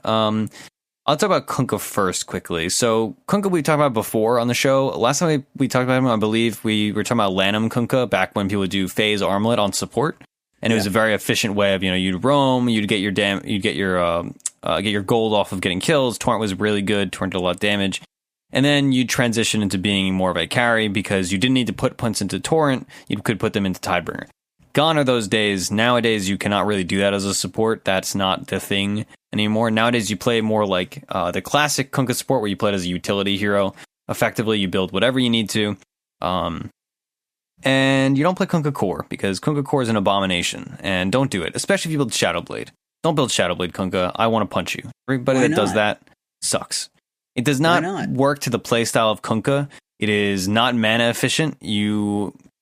I'll talk about Kunkka first quickly. So Kunkka we talked about before on the show. Last time we talked about him, I believe we were talking about Lanham Kunkka back when people would do phase armlet on support, and it was a very efficient way of you'd roam, you'd get your gold off of getting kills. Torrent was really good. Torrent did a lot of damage. And then you transition into being more of a carry because you didn't need to put points into Torrent. You could put them into Tidebringer. Gone are those days. Nowadays, you cannot really do that as a support. That's not the thing anymore. Nowadays, you play more like the classic Kunkka support where you play it as a utility hero. Effectively, you build whatever you need to. And you don't play Kunkka Core because Kunkka Core is an abomination. And don't do it, especially if you build Shadowblade. Don't build Shadowblade Kunkka. I want to punch you. Everybody that does that sucks. It does not work to the playstyle of Kunkka. It is not mana efficient.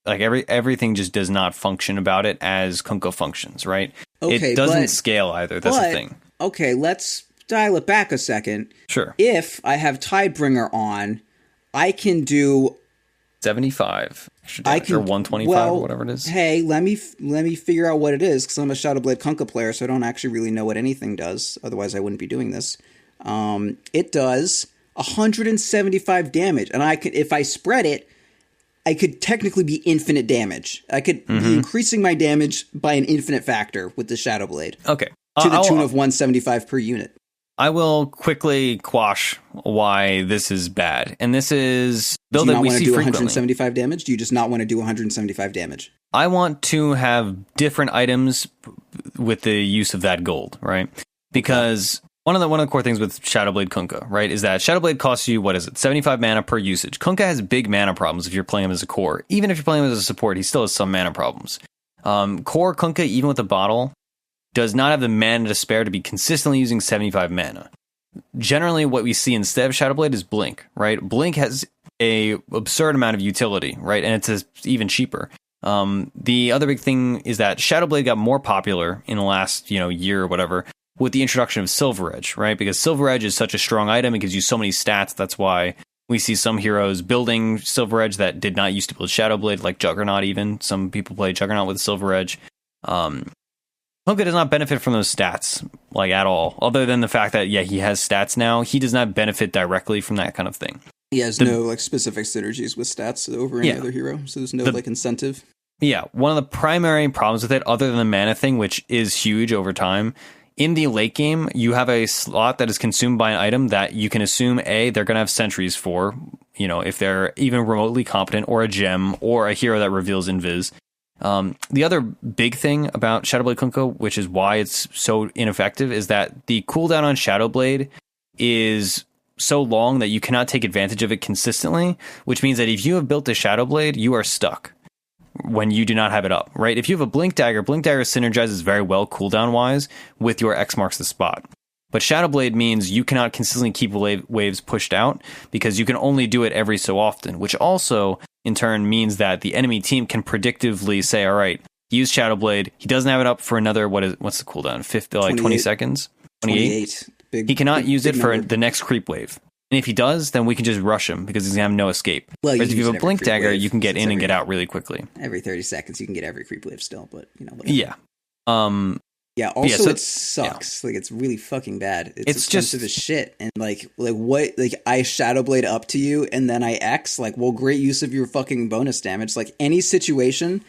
Everything just does not function about it as Kunkka functions, right? Okay, it doesn't scale either. That's the thing. Okay, let's dial it back a second. Sure. If I have Tidebringer on, I can do 75 or 125 or whatever it is. Hey, let me figure out what it is because I'm a Shadowblade Kunkka player, so I don't actually really know what anything does. Otherwise, I wouldn't be doing this. It does 175 damage, and if I spread it, I could technically be infinite damage. I could be increasing my damage by an infinite factor with the Shadowblade. Okay. To the tune of 175 per unit. I will quickly quash why this is bad. And this is build that we see frequently. Do you not want to do 175 damage? Do you just not want to do 175 damage? I want to have different items with the use of that gold, right? Because one of the core things with Shadowblade Kunkka, right, is that Shadowblade costs you, 75 mana per usage. Kunkka has big mana problems if you're playing him as a core. Even if you're playing him as a support, he still has some mana problems. Core Kunkka, even with the bottle, does not have the mana to spare to be consistently using 75 mana. Generally, what we see instead of Shadowblade is Blink, right? Blink has a absurd amount of utility, right? And it's even cheaper. The other big thing is that Shadowblade got more popular in the last, year or whatever with the introduction of Silver Edge, right? Because Silver Edge is such a strong item. It gives you so many stats. That's why we see some heroes building Silver Edge that did not used to build Shadowblade, like Juggernaut even. Some people play Juggernaut with Silver Edge. Kunkka does not benefit from those stats, at all. Other than the fact that, he has stats now. He does not benefit directly from that kind of thing. He has no, specific synergies with stats over any other hero. So there's no, incentive. Yeah, one of the primary problems with it, other than the mana thing, which is huge over time, in the late game, you have a slot that is consumed by an item that you can assume, they're going to have sentries for, if they're even remotely competent, or a gem, or a hero that reveals invis. The other big thing about Shadowblade Kunkka, which is why it's so ineffective, is that the cooldown on Shadowblade is so long that you cannot take advantage of it consistently, which means that if you have built a Shadowblade, you are stuck when you do not have it up, right? If you have a Blink Dagger synergizes very well cooldown-wise with your X marks the spot. But Shadowblade means you cannot consistently keep waves pushed out because you can only do it every so often, which also, in turn, means that the enemy team can predictively say, all right, use Shadowblade. He doesn't have it up for another, what's the cooldown? 20 seconds? 28? He cannot use it for the next creep wave. And if he does, then we can just rush him because he's going to have no escape. Well, whereas if you have a Blink Dagger, you can get in and get out really quickly. Every 30 seconds, you can get every creep wave still, but, Yeah. Yeah, also it sucks. Like, it's really fucking bad. It's expensive as shit. And like what, like, I Shadow Blade up to you and then I X, like, well, great use of your fucking bonus damage. Like, any situation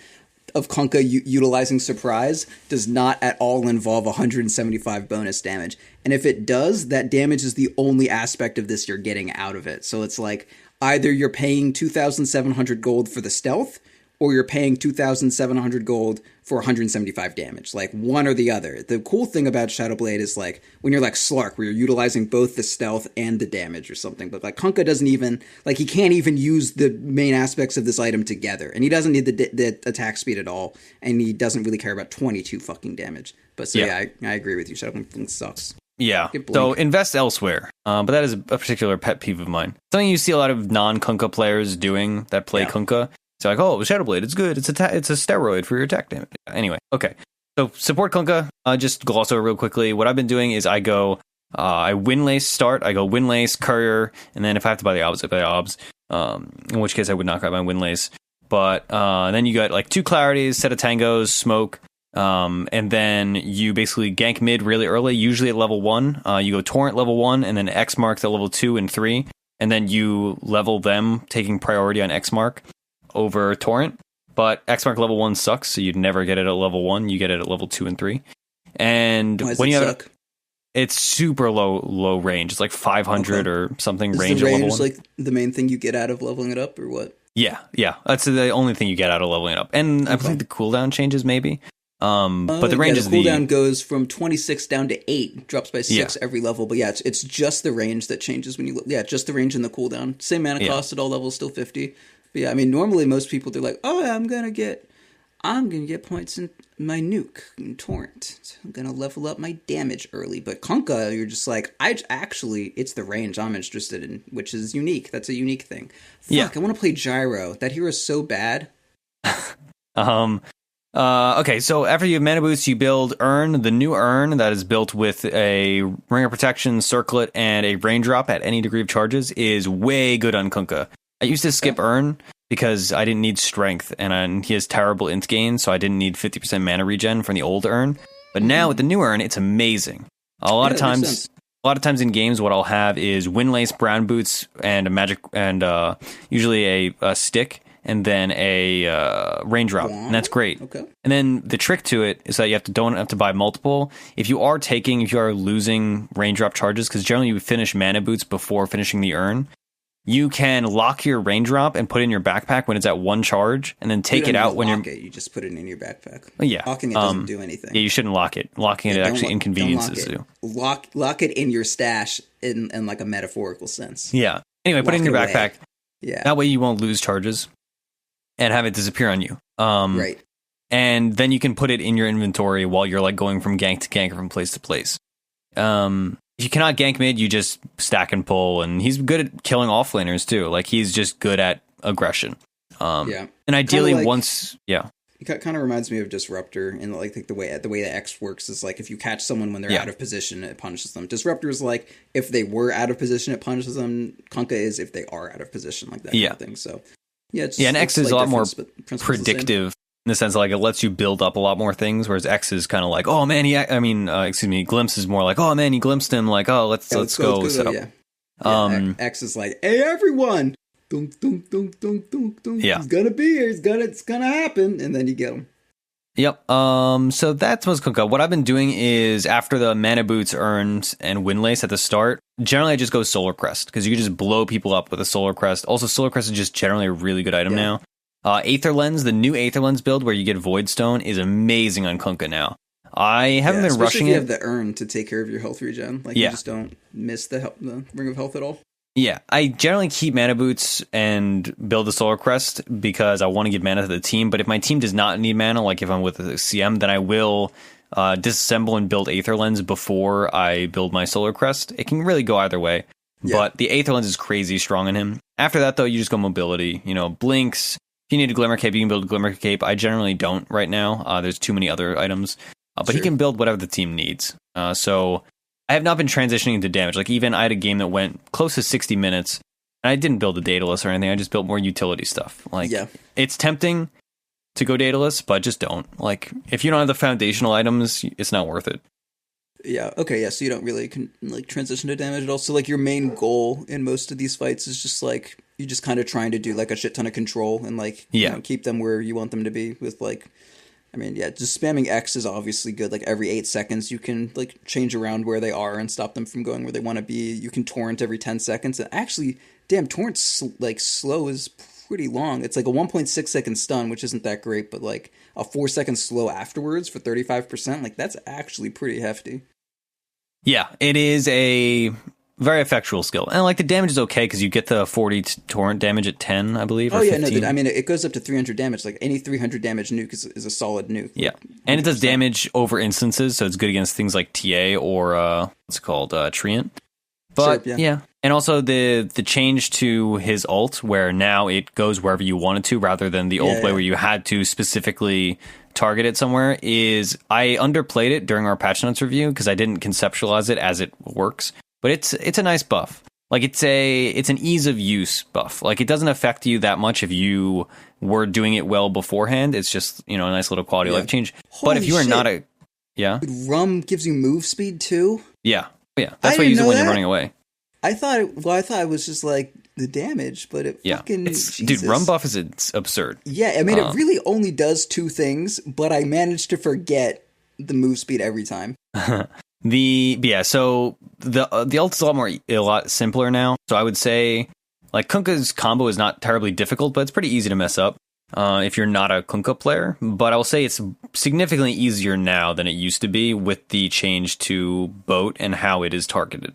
of Kunkka utilizing Surprise does not at all involve 175 bonus damage. And if it does, that damage is the only aspect of this you're getting out of it. So it's like, either you're paying 2,700 gold for the stealth, or you're paying 2,700 gold for 175 damage. Like, one or the other. The cool thing about Shadow Blade is, like, when you're like Slark, where you're utilizing both the stealth and the damage or something. But, like, Kunkka doesn't even, like, he can't even use the main aspects of this item together. And he doesn't need the attack speed at all. And he doesn't really care about 22 fucking damage. But so, yeah I agree with you. Shadow Blade sucks. Yeah, so invest elsewhere. But that is a particular pet peeve of mine. Something you see a lot of non-Kunkka players doing that play Kunkka. It's like, oh, Shadow Blade, it's good. It's a steroid for your attack damage. Anyway, okay. So support Kunkka. Just gloss over real quickly. What I've been doing is I go, I Windlace start. I go Windlace, Courier, and then if I have to buy the Obs, I buy Obs. In which case I would not grab my Windlace. But then you got like 2 Clarities, set of Tangos, Smoke, and then you basically gank mid really early, usually at level 1. You go Torrent level 1, and then X marks at level 2 and 3, and then you level them, taking priority on X mark over Torrent. But X mark level 1 sucks, so you'd never get it at level 1. You get it at level 2 and 3. And when you have it's super low range. It's like 500 or something range. Is the range level 1. Like the main thing you get out of leveling it up, or what? Yeah. That's the only thing you get out of leveling it up. And I believe the cooldown changes maybe. But the range is the cooldown goes from 26 down to 8, drops by 6 every level. But yeah, it's just the range that changes when you just the range and the cooldown. Same mana cost at all levels, still 50. But yeah, I mean, normally most people, they're like, oh, I'm gonna get points in my nuke in Torrent. So I'm gonna level up my damage early. But Kunkka, you're just like, it's the range I'm interested in, which is unique. That's a unique thing. Fuck, I want to play Gyro. That hero is so bad. Okay, so after you have mana boots, you build Urn, the new Urn that is built with a Ring of Protection, Circlet, and a Raindrop at any degree of charges is way good on Kunkka. I used to skip Urn because I didn't need strength, and he has terrible int gain, so I didn't need 50% mana regen from the old Urn. But now with the new Urn, it's amazing. A lot of times in games, what I'll have is Windlace, Brown Boots, and a magic, and usually a stick, and then a Raindrop, and that's great. Okay. And then the trick to it is that you don't have to buy multiple. If you are losing Raindrop charges, because generally you finish mana boots before finishing the Urn, you can lock your Raindrop and put it in your backpack when it's at 1 charge, and then take it out when you're. You just put it in your backpack. Yeah, locking it doesn't do anything. Yeah, you shouldn't lock it. Locking it actually inconveniences you. Lock it in your stash in like a metaphorical sense. Yeah. Anyway, put it in your backpack. Yeah. That way you won't lose charges and have it disappear on you. Right. And then you can put it in your inventory while you're like going from gank to gank or from place to place. If you cannot gank mid, you just stack and pull, and he's good at killing offlaners too. Like, he's just good at aggression. And ideally It kind of reminds me of Disruptor, and like the way the X works is like if you catch someone when they're out of position, it punishes them. Disruptor is like if they were out of position, it punishes them. Kunkka is if they are out of position, like that kind of thing. So and X is a lot more predictive in the sense that, like, it lets you build up a lot more things, whereas X is kind of like, oh man, Glimpse is more like, oh man, he glimpsed him, like, oh let's go set up. X is like, hey everyone, dunk, dunk, dunk, dunk, dunk, dunk. Yeah. He's gonna be here. It's gonna happen, and then you get him. Yep. So that's what's Kunkka. What I've been doing is after the mana boots, Urns, and Windlace at the start, generally I just go Solar Crest because you can just blow people up with a Solar Crest. Also, Solar Crest is just generally a really good item now. Aether Lens, the new Aether Lens build where you get Void Stone is amazing on Kunkka now. I haven't been rushing it. You have the Urn to take care of your health regen. Like, you just don't miss the Ring of Health at all. Yeah, I generally keep mana boots and build the Solar Crest because I want to give mana to the team. But if my team does not need mana, like if I'm with a CM, then I will disassemble and build Aether Lens before I build my Solar Crest. It can really go either way. Yeah. But the Aether Lens is crazy strong in him. After that, though, you just go mobility. Blinks. If you need a Glimmer Cape, you can build a Glimmer Cape. I generally don't right now. There's too many other items. But he can build whatever the team needs. So I have not been transitioning into damage. Like, even I had a game that went close to 60 minutes, and I didn't build a Daedalus or anything. I just built more utility stuff. Like, it's tempting, to go dataless, but just don't. Like, if you don't have the foundational items, it's not worth it. Yeah, okay, yeah, so you don't really transition to damage at all. So, like, your main goal in most of these fights is just, like, you're just kind of trying to do, like, a shit ton of control and, like, you know, keep them where you want them to be with, like, I mean, yeah, just spamming X is obviously good. Like, every 8 seconds, you can, like, change around where they are and stop them from going where they want to be. You can torrent every 10 seconds. And actually, damn, torrent's, like, slow is pretty long. It's, like, a 1.6 second stun, which isn't that great, but, like, a 4 second slow afterwards for 35%, like, that's actually pretty hefty. Yeah, it is a very effectual skill. And, like, the damage is okay because you get the 40 torrent damage at 10, I believe, or 15. No, I mean, it goes up to 300 damage. Like, any 300 damage nuke is a solid nuke. Yeah, and it does damage over instances, so it's good against things like TA or, what's it called, Treant. But, sure, yeah. And also the change to his ult, where now it goes wherever you want it to, rather than the old way where you had to specifically target it somewhere, is I underplayed it during our patch notes review because I didn't conceptualize it as it works. But it's a nice buff. Like, it's an ease of use buff. Like, it doesn't affect you that much if you were doing it well beforehand. It's just, you know, a nice little quality of life change. Holy but if you are shit. not a... Yeah? Rum gives you move speed, too? Yeah. That's why you use it when you're running away. I thought it was just, like, the damage, but it fucking... Dude, rum buff is absurd. Yeah, I mean, it really only does 2 things, but I managed to forget the move speed every time. So the ult is a lot simpler now. So I would say, like, Kunkka's combo is not terribly difficult, but it's pretty easy to mess up if you're not a Kunkka player. But I will say it's significantly easier now than it used to be with the change to boat and how it is targeted.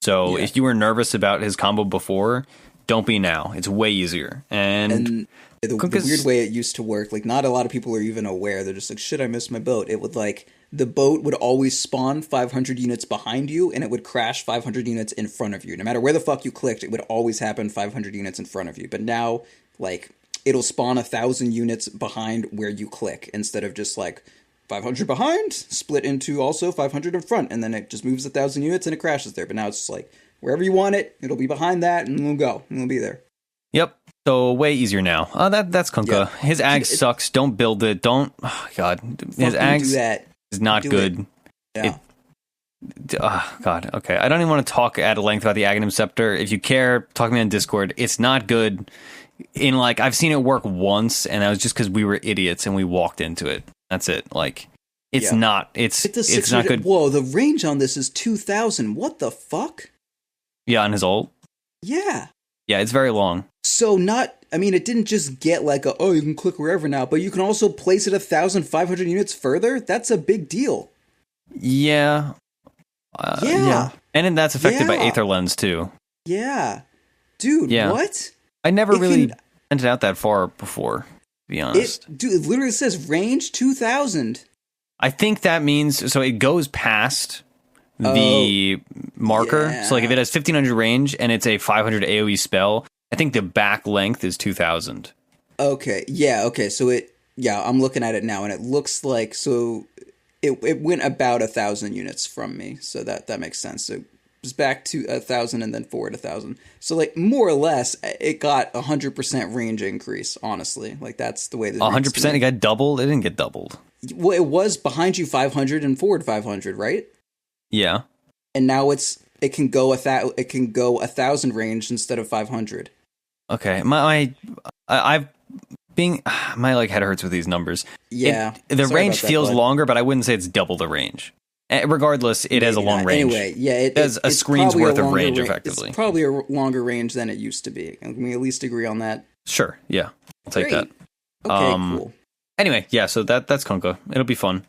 So if you were nervous about his combo before, don't be now. It's way easier. And the weird way it used to work, like, not a lot of people are even aware. They're just like, shit, I missed my boat. It would, like, the boat would always spawn 500 units behind you, and it would crash 500 units in front of you. No matter where the fuck you clicked, it would always happen 500 units in front of you. But now, like, it'll spawn 1,000 units behind where you click, instead of just, like, 500 behind, split into also 500 in front, and then it just moves 1,000 units and it crashes there. But now it's just like, wherever you want it, it'll be behind that, and we'll go, and we'll be there. Yep. So way easier now. That's Kunkka. Yeah. His ag sucks. Don't build it. Don't. Oh, God. His ag is not good. Yeah. God. Okay. I don't even want to talk at length about the Aghanim Scepter. If you care, talk to me on Discord. It's not good. I've seen it work once, and that was just because we were idiots and we walked into it. That's it. Like, it's not. It's not good. Whoa, the range on this is 2,000. What the fuck? Yeah, on his ult? Yeah. Yeah, it's very long. So it didn't just get like you can click wherever now, but you can also place it 1,500 units further? That's a big deal. Yeah. Yeah. And then that's affected by Aether Lens, too. Yeah. Dude, what? I never really sent it out that far before, to be honest. It literally says range 2,000. I think that means, so it goes past the marker. Yeah. So, like, if it has 1,500 range and it's a 500 AoE spell, I think the back length is 2,000. Okay. Yeah. Okay. So I'm looking at it now, and it looks like, so it went about 1,000 units from me. So that makes sense. So it was back to 1,000 and then forward 1,000. So, like, more or less, it got 100% range increase, honestly. Like, that's the way that 100%? It got doubled? It didn't get doubled. Well, it was behind you 500 and forward 500, right? Yeah. And now it can go 1,000 range instead of 500. Okay. My like head hurts with these numbers. Yeah. The range feels longer, but I wouldn't say it's double the range. Regardless, it has a long range. Anyway, yeah, it has a screen's worth of range, effectively. It's probably a longer range than it used to be. Can we at least agree on that? Sure. Yeah, I'll take that. Okay, cool. Anyway, yeah. So that's Kunkka. It'll be fun.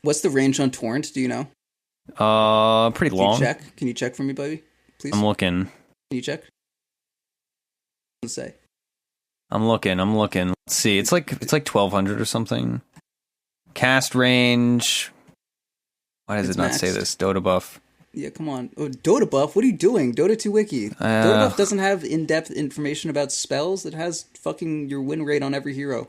What's the range on Torrent? Do you know? Pretty long. Can you check for me, baby? Please. I'm looking. Can you check? Let's say. I'm looking. Let's see. It's like 1,200 or something. Cast range. Why does it not say this? Dota buff. Yeah, come on. Oh, Dota buff? What are you doing? Dota 2 wiki. Dota buff doesn't have in-depth information about spells. It has fucking your win rate on every hero.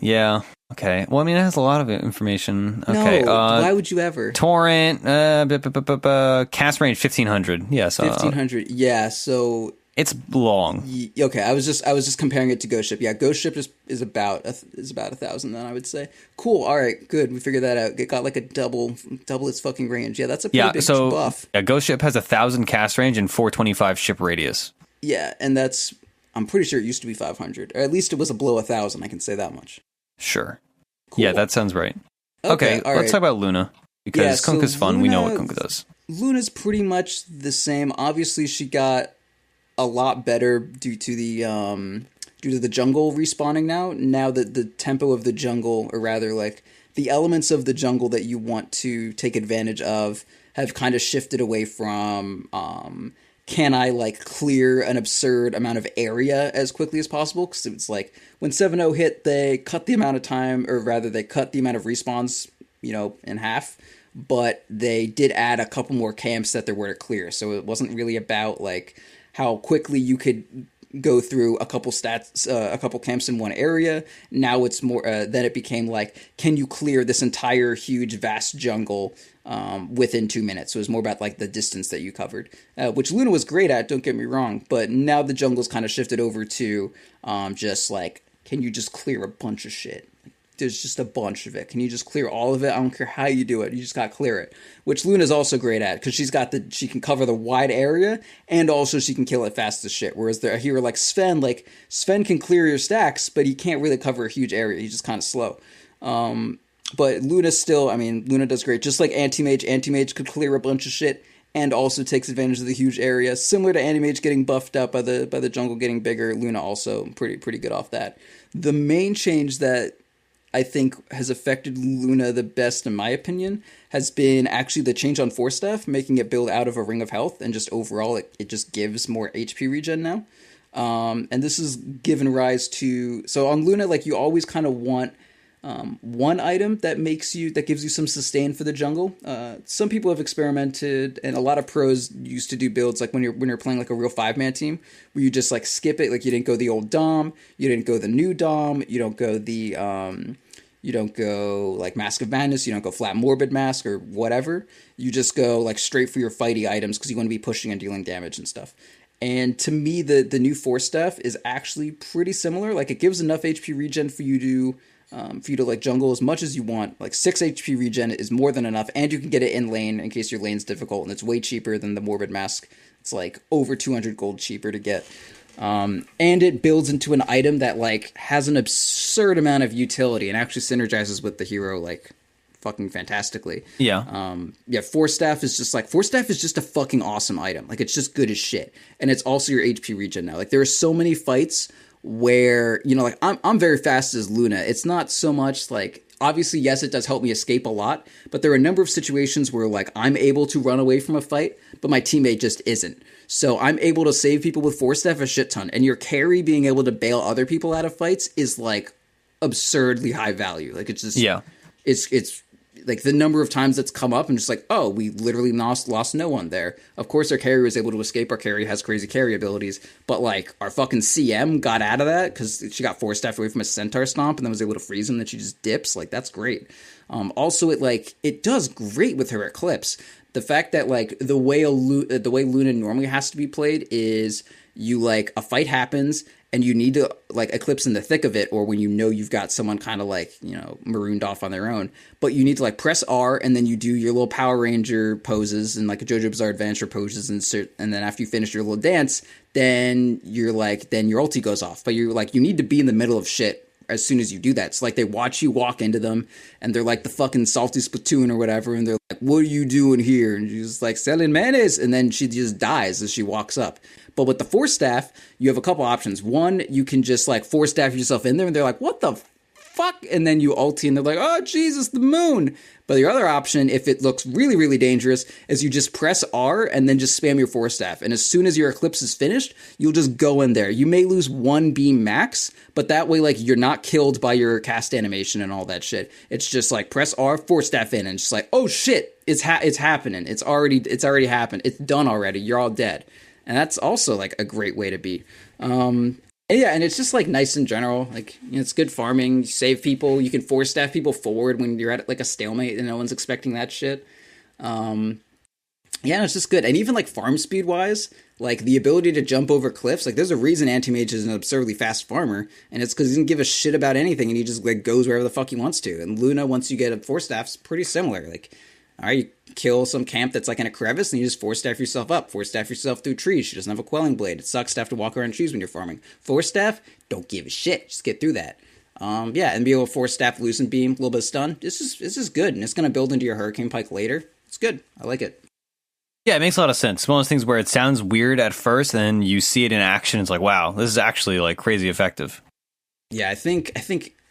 Yeah. Okay. Well, I mean, it has a lot of information. Okay. No, why would you ever? Torrent. Cast range 1,500. Yes. 1,500. Yeah. So It's long. Okay, I was just comparing it to Ghost Ship. Yeah, Ghost Ship is about 1,000. Then I would say. Cool. All right. Good. We figured that out. It got like a double its fucking range. Yeah, that's a pretty big buff. Yeah, Ghost Ship has 1,000 cast range and 425 ship radius. Yeah, and I'm pretty sure it used to be 500, or at least it was below 1,000. I can say that much. Sure. Cool. Yeah, that sounds right. Okay, let's talk about Luna because Kunkka's fun. We know what Kunkka does. Luna's pretty much the same. Obviously, she got a lot better due to the jungle respawning now. Now that the tempo of the jungle, or rather like the elements of the jungle that you want to take advantage of, have kind of shifted away from can I like clear an absurd amount of area as quickly as possible? Because it's like when 7.0 hit, they cut the amount of time, or rather they cut the amount of respawns, in half. But they did add a couple more camps that there were to clear. So it wasn't really about like how quickly you could go through a couple camps in one area. Now it's more, then it became like, can you clear this entire huge, vast jungle within 2 minutes? So it was more about like the distance that you covered, which Luna was great at, don't get me wrong. But now the jungle's kind of shifted over to just like, can you just clear a bunch of shit? There's just a bunch of it. Can you just clear all of it? I don't care how you do it. You just got to clear it, which Luna's also great at because she can cover the wide area and also she can kill it fast as shit. Whereas a hero like Sven can clear your stacks, but he can't really cover a huge area. He's just kind of slow. But Luna does great. Just like Anti-Mage. Anti-Mage could clear a bunch of shit and also takes advantage of the huge area. Similar to Anti-Mage getting buffed up by the jungle getting bigger, Luna also pretty good off that. The main change that I think has affected Luna the best, in my opinion, has been actually the change on Force Staff, making it build out of a Ring of Health, and just overall it just gives more HP regen now. And this has given rise to... So on Luna, like, you always kind of want one item that gives you some sustain for the jungle. Some people have experimented, and a lot of pros used to do builds like when you're playing like a real 5-man team, where you just like skip it. Like you didn't go the old Dom, you didn't go the new Dom, you don't go like Mask of Madness, you don't go flat Morbid Mask or whatever. You just go like straight for your fighty items because you want to be pushing and dealing damage and stuff. And to me, the new Force Staff is actually pretty similar. Like it gives enough HP regen for you to like jungle as much as you want. Like 6 HP regen is more than enough, and you can get it in lane in case your lane's difficult, and it's way cheaper than the Morbid Mask. It's like over 200 gold cheaper to get. And it builds into an item that like has an absurd amount of utility and actually synergizes with the hero like fucking fantastically. Yeah. Force Staff is just a fucking awesome item. Like it's just good as shit. And it's also your HP regen now. Like there are so many fights where, like I'm very fast as Luna. It's not so much like, obviously, yes, it does help me escape a lot, but there are a number of situations where like I'm able to run away from a fight, but my teammate just isn't. So I'm able to save people with Force Staff a shit ton, and your carry being able to bail other people out of fights is like absurdly high value. Like it's just, it's like the number of times that's come up and just like, oh, we literally lost no one there. Of course, our carry was able to escape. Our carry has crazy carry abilities, but like our fucking CM got out of that because she got Force Staff away from a Centaur Stomp and then was able to freeze him. Then she just dips. Like that's great. Also, it does great with her Eclipse. The fact that like the way Luna normally has to be played is you like a fight happens and you need to like Eclipse in the thick of it, or when you've got someone kind of like, marooned off on their own, but you need to like press R and then you do your little Power Ranger poses and like a JoJo Bizarre Adventure poses, and then after you finish your little dance, then your ulti goes off. But you're like, you need to be in the middle of shit as soon as you do that. So like they watch you walk into them and they're like the fucking salty Splatoon or whatever, and they're like, what are you doing here? And she's like, selling mayonnaise, and then she just dies as she walks up. But with the Force Staff, you have a couple options. One, you can just like Force Staff yourself in there and they're like, what the fuck? And then you ulti and they're like, oh Jesus, the moon. But the other option, if it looks really, really dangerous, is you just press R and then just spam your Force Staff. And as soon as your Eclipse is finished, you'll just go in there. You may lose one beam max, but that way, like, you're not killed by your cast animation and all that shit. It's just like press R, Force Staff in, and it's just like, oh shit, it's happening. It's already happened. It's done already. You're all dead. And that's also like a great way to be. And it's just like nice in general. Like, it's good farming. You save people. You can Force Staff people forward when you're at like a stalemate and no one's expecting that shit. Yeah, no, it's just good. And even like farm speed wise, like the ability to jump over cliffs, like there's a reason Anti-Mage is an absurdly fast farmer, and it's because he doesn't give a shit about anything and he just like goes wherever the fuck he wants to. And Luna, once you get a Force Staff's pretty similar. Like, all right, you kill some camp that's like in a crevice and you just Force Staff yourself up. Force Staff yourself through trees. She doesn't have a Quelling Blade. It sucks to have to walk around trees when you're farming. Force Staff, don't give a shit. Just get through that. Yeah, and be able to Force Staff, Lucent Beam, a little bit of stun. This is good, and it's going to build into your Hurricane Pike later. It's good. I like it. Yeah, it makes a lot of sense. It's one of those things where it sounds weird at first, and then you see it in action. It's like, wow, this is actually like crazy effective. Yeah, I think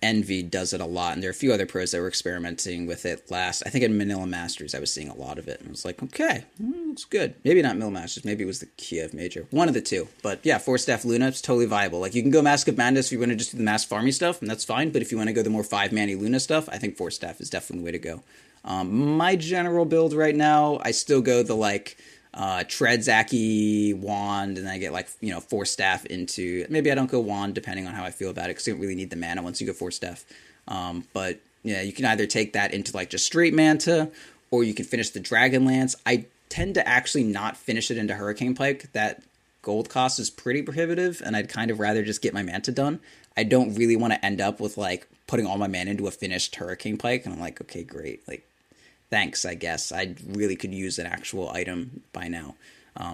Envy does it a lot, and there are a few other pros that were experimenting with it last. I think in Manila Masters, I was seeing a lot of it, and I was like, okay, it's good. Maybe not Manila Masters, maybe it was the Kiev Major, one of the two. But yeah, Force Staff Luna, it's totally viable. Like you can go Mask of Madness if you want to just do the mass farmy stuff, and that's fine. But if you want to go the more 5-manny Luna stuff, I think Force Staff is definitely the way to go. My general build right now, I still go the like Tread Zaki Wand, and then I get like, you know, Force Staff into, maybe I don't go Wand depending on how I feel about it, because you don't really need the mana once you go Force Staff. But yeah, you can either take that into like just straight Manta, or you can finish the Dragonlance. I tend to actually not finish it into Hurricane Pike. That gold cost is pretty prohibitive, and I'd kind of rather just get my Manta done. I don't really want to end up with like putting all my mana into a finished Hurricane Pike, and I'm like, okay, great, like thanks, I guess. I really could use an actual item by now.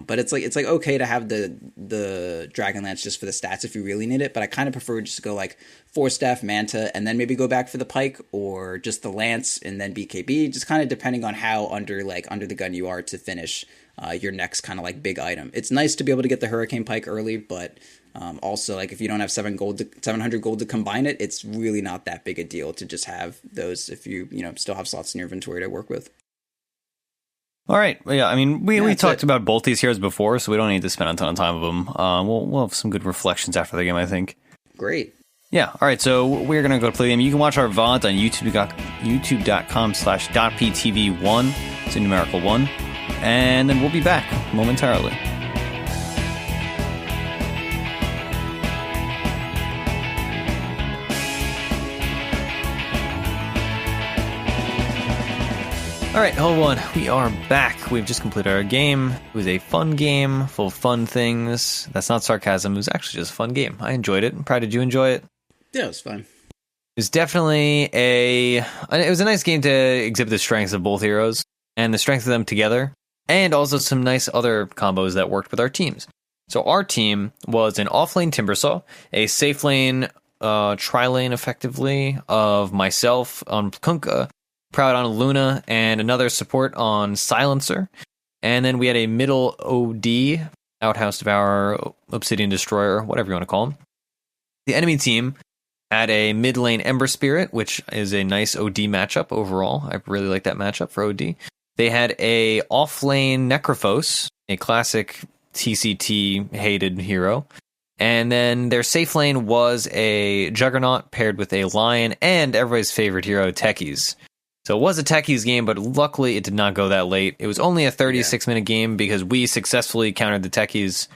But it's like okay to have the Dragonlance just for the stats if you really need it, but I kind of prefer just to go like Force Staff, Manta, and then maybe go back for the Pike, or just the Lance and then BKB, just kind of depending on how under the gun you are to finish your next kind of like big item. It's nice to be able to get the Hurricane Pike early, but also like if you don't have 700 gold to combine it, it's really not that big a deal to just have those if you still have slots in your inventory to work with. All right. Yeah, I mean, we talked about both these heroes before, so we don't need to spend a ton of time with them. We'll have some good reflections after the game, I think. Great. Yeah. All right. So we're going to go play the game. You can watch our VOD on youtube.com/.ptv1. It's a numerical 1. And then we'll be back momentarily. All right, hold on. We are back. We've just completed our game. It was a fun game full of fun things. That's not sarcasm. It was actually just a fun game. I enjoyed it. Proud, did you enjoy it? Yeah, it was fun. It was definitely it was a nice game to exhibit the strengths of both heroes and the strength of them together, and also some nice other combos that worked with our teams. So our team was an offlane Timbersaw, a safe lane, tri-lane effectively of myself on Kunkka, Proud on Luna, and another support on Silencer. And then we had a middle OD, Outhouse Devourer, Obsidian Destroyer, whatever you want to call him. The enemy team had a mid lane Ember Spirit, which is a nice OD matchup overall. I really like that matchup for OD. They had a off lane Necrophos, a classic TCT hated hero. And then their safe lane was a Juggernaut paired with a Lion and everybody's favorite hero, Techies. So it was a Techies game, but luckily it did not go that late. It was only a 36-minute game because we successfully countered the Techies,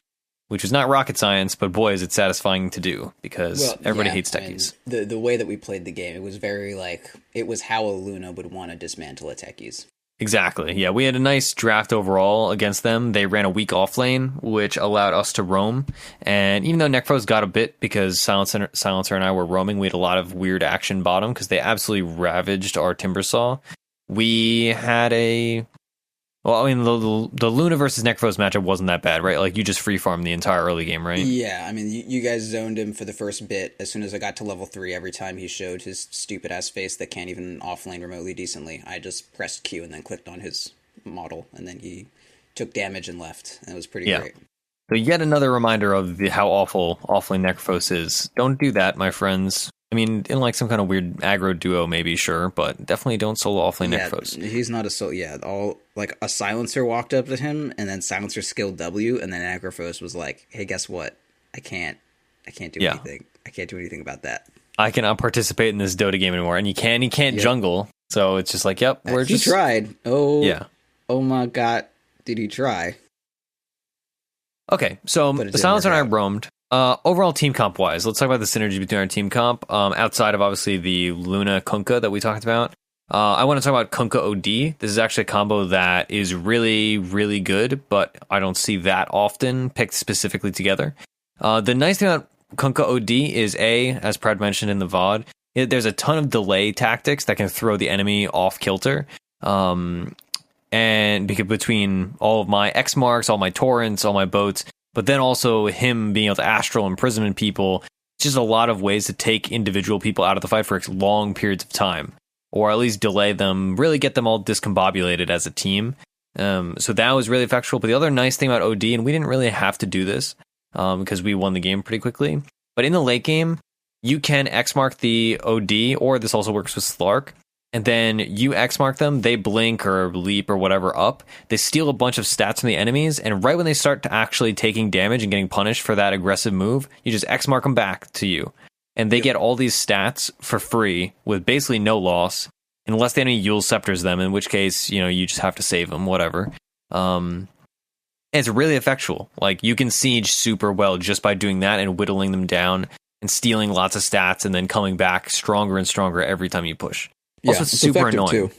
which was not rocket science, but boy, is it satisfying to do because everybody hates Techies. I mean, the way that we played the game, it was very like, it was how a Luna would want to dismantle a Techies. Exactly. Yeah, we had a nice draft overall against them. They ran a weak off lane, which allowed us to roam. And even though Necros got a bit because Silencer and I were roaming, we had a lot of weird action bottom because they absolutely ravaged our Timbersaw. We had the Luna versus Necros matchup wasn't that bad, right? Like, you just free farm the entire early game, right? Yeah, I mean, you guys zoned him for the first bit. As soon as I got to level 3, every time he showed his stupid-ass face that can't even offlane remotely decently, I just pressed Q and then clicked on his model, and then he took damage and left, and it was pretty great. So yet another reminder of how awful offlane Necrophos is. Don't do that, my friends. I mean, in like some kind of weird aggro duo, maybe, sure, but definitely don't solo offlane Necrophos. He's not a solo. Yeah, like a Silencer walked up to him, and then Silencer skilled W, and then Necrophos was like, "Hey, guess what? I can't do anything. I can't do anything about that. I cannot participate in this Dota game anymore." And he can't jungle, so it's just like, he tried. Oh, yeah. Oh my god, did he try? Okay, so Silencer and I roamed. Overall team comp wise, let's talk about the synergy between our team comp. Outside of obviously the Luna Kunkka that we talked about, I want to talk about Kunkka OD. This is actually a combo that is really, really good, but I don't see that often picked specifically together. The nice thing about Kunkka OD is as Proud mentioned in the VOD, there's a ton of delay tactics that can throw the enemy off kilter. And because between all of my X marks, all my torrents, all my boats, but then also him being able to astral imprisonment people, it's just a lot of ways to take individual people out of the fight for long periods of time, or at least delay them, really get them all discombobulated as a team. So that was really effectual. But the other nice thing about OD, and we didn't really have to do this because we won the game pretty quickly, but in the late game, you can X mark the OD, or this also works with Slark, and then you X mark them, they blink or leap or whatever up, they steal a bunch of stats from the enemies, and right when they start to actually taking damage and getting punished for that aggressive move, you just X mark them back to you. And they get all these stats for free with basically no loss, unless the enemy Yule Scepters them, in which case, you just have to save them, whatever. And it's really effectual. Like, you can siege super well just by doing that and whittling them down and stealing lots of stats and then coming back stronger and stronger every time you push. Also, it's super annoying. Too.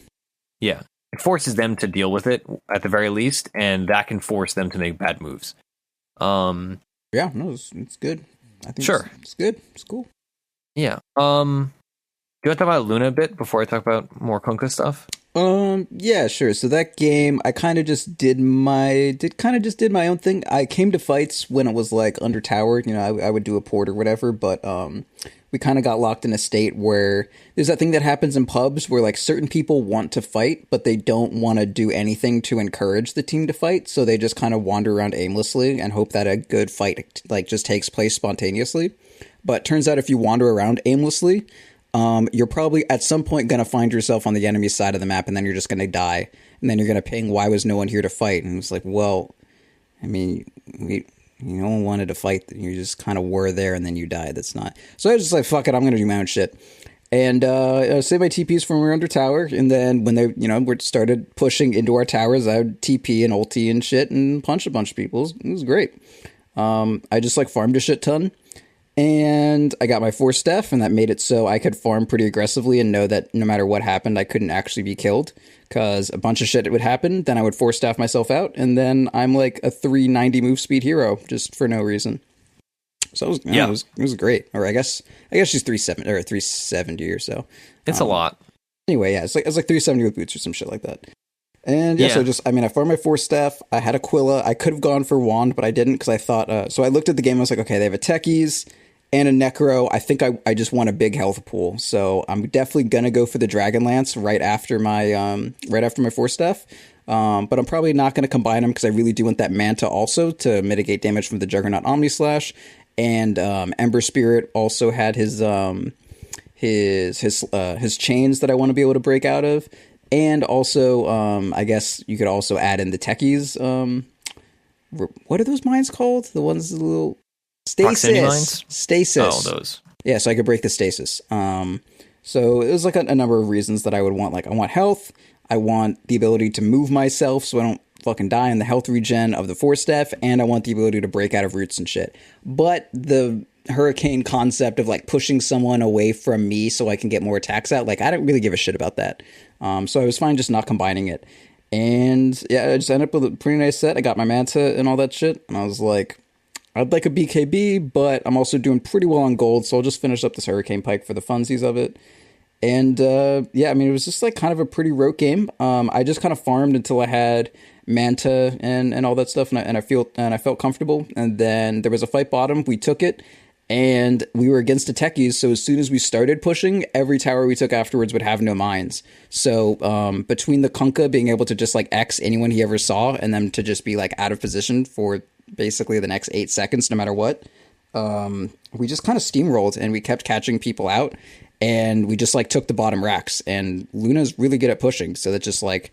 Yeah. It forces them to deal with it at the very least, and that can force them to make bad moves. Yeah, no, it's good. I think it's good. It's cool. Yeah. Do you want to talk about Luna a bit before I talk about more Kunkka stuff? Yeah, sure. So that game, I kind of just did my own thing. I came to fights when it was like under towered, I would do a port or whatever, but we kind of got locked in a state where there's that thing that happens in pubs where like certain people want to fight, but they don't want to do anything to encourage the team to fight. So they just kind of wander around aimlessly and hope that a good fight like just takes place spontaneously. But turns out if you wander around aimlessly, you're probably at some point going to find yourself on the enemy side of the map, and then you're just going to die. And then you're going to ping, why was no one here to fight? And it's like, well, I mean, no one wanted to fight. You just kind of were there, and then you died. That's not. So I was just like, fuck it, I'm going to do my own shit. And save my TPs from when we were under tower. And then when they, we started pushing into our towers, I would TP and ulti and shit and punch a bunch of people. It was great. I just like farmed a shit ton. And I got my 4 Steph, and that made it so I could farm pretty aggressively and know that no matter what happened, I couldn't actually be killed because a bunch of shit would happen. Then I would 4 Steph myself out, and then I'm like a 390 move speed hero just for no reason. So it was great. Or I guess she's 370 or 370 or so. It's a lot. Anyway, yeah, it's like 370 with boots or some shit like that. And so I farmed my 4 Steph. I had Aquila. I could have gone for Wand, but I didn't because I thought. So I looked at the game. I was like, okay, they have a Techies and a Necro. I think I just want a big health pool, so I'm definitely gonna go for the Dragon Lance right after my 4 Steph. But I'm probably not gonna combine them because I really do want that Manta also to mitigate damage from the Juggernaut Omni Slash. And Ember Spirit also had his chains that I want to be able to break out of. And also, I guess you could also add in the Techies. What are those mines called? The ones, the little stasis. Stasis. Oh, those. Yeah, so I could break the stasis. So it was like a number of reasons that I would want. Like, I want health. I want the ability to move myself so I don't fucking die in the health regen of the 4 Steph. And I want the ability to break out of roots and shit. But the Hurricane concept of like pushing someone away from me so I can get more attacks out, like I don't really give a shit about that. So I was fine just not combining it. And yeah, I just ended up with a pretty nice set. I got my Manta and all that shit. And I was like, I'd like a BKB, but I'm also doing pretty well on gold. So I'll just finish up this Hurricane Pike for the funsies of it. And yeah, I mean, it was just like kind of a pretty rote game. I just kind of farmed until I had Manta and all that stuff. And I felt comfortable. And then there was a fight bottom. We took it. And we were against the Techies, so as soon as we started pushing, every tower we took afterwards would have no mines. So between the Kunkka being able to just like X anyone he ever saw, and them to just be like out of position for basically the next 8 seconds, no matter what, we just kind of steamrolled and we kept catching people out, and we just like took the bottom racks. And Luna's really good at pushing, so that just like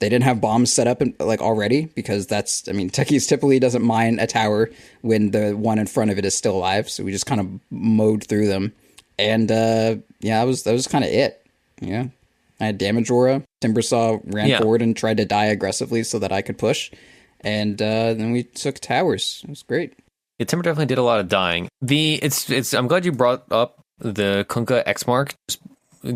they didn't have bombs set up like already, because Techies typically doesn't mine a tower when the one in front of it is still alive. So we just kind of mowed through them. And yeah, that was kind of it. Yeah. I had Damage Aura. Timbersaw ran forward and tried to die aggressively so that I could push. And then we took towers. It was great. Yeah, Timber definitely did a lot of dying. I'm glad you brought up the Kunkka X Mark. Just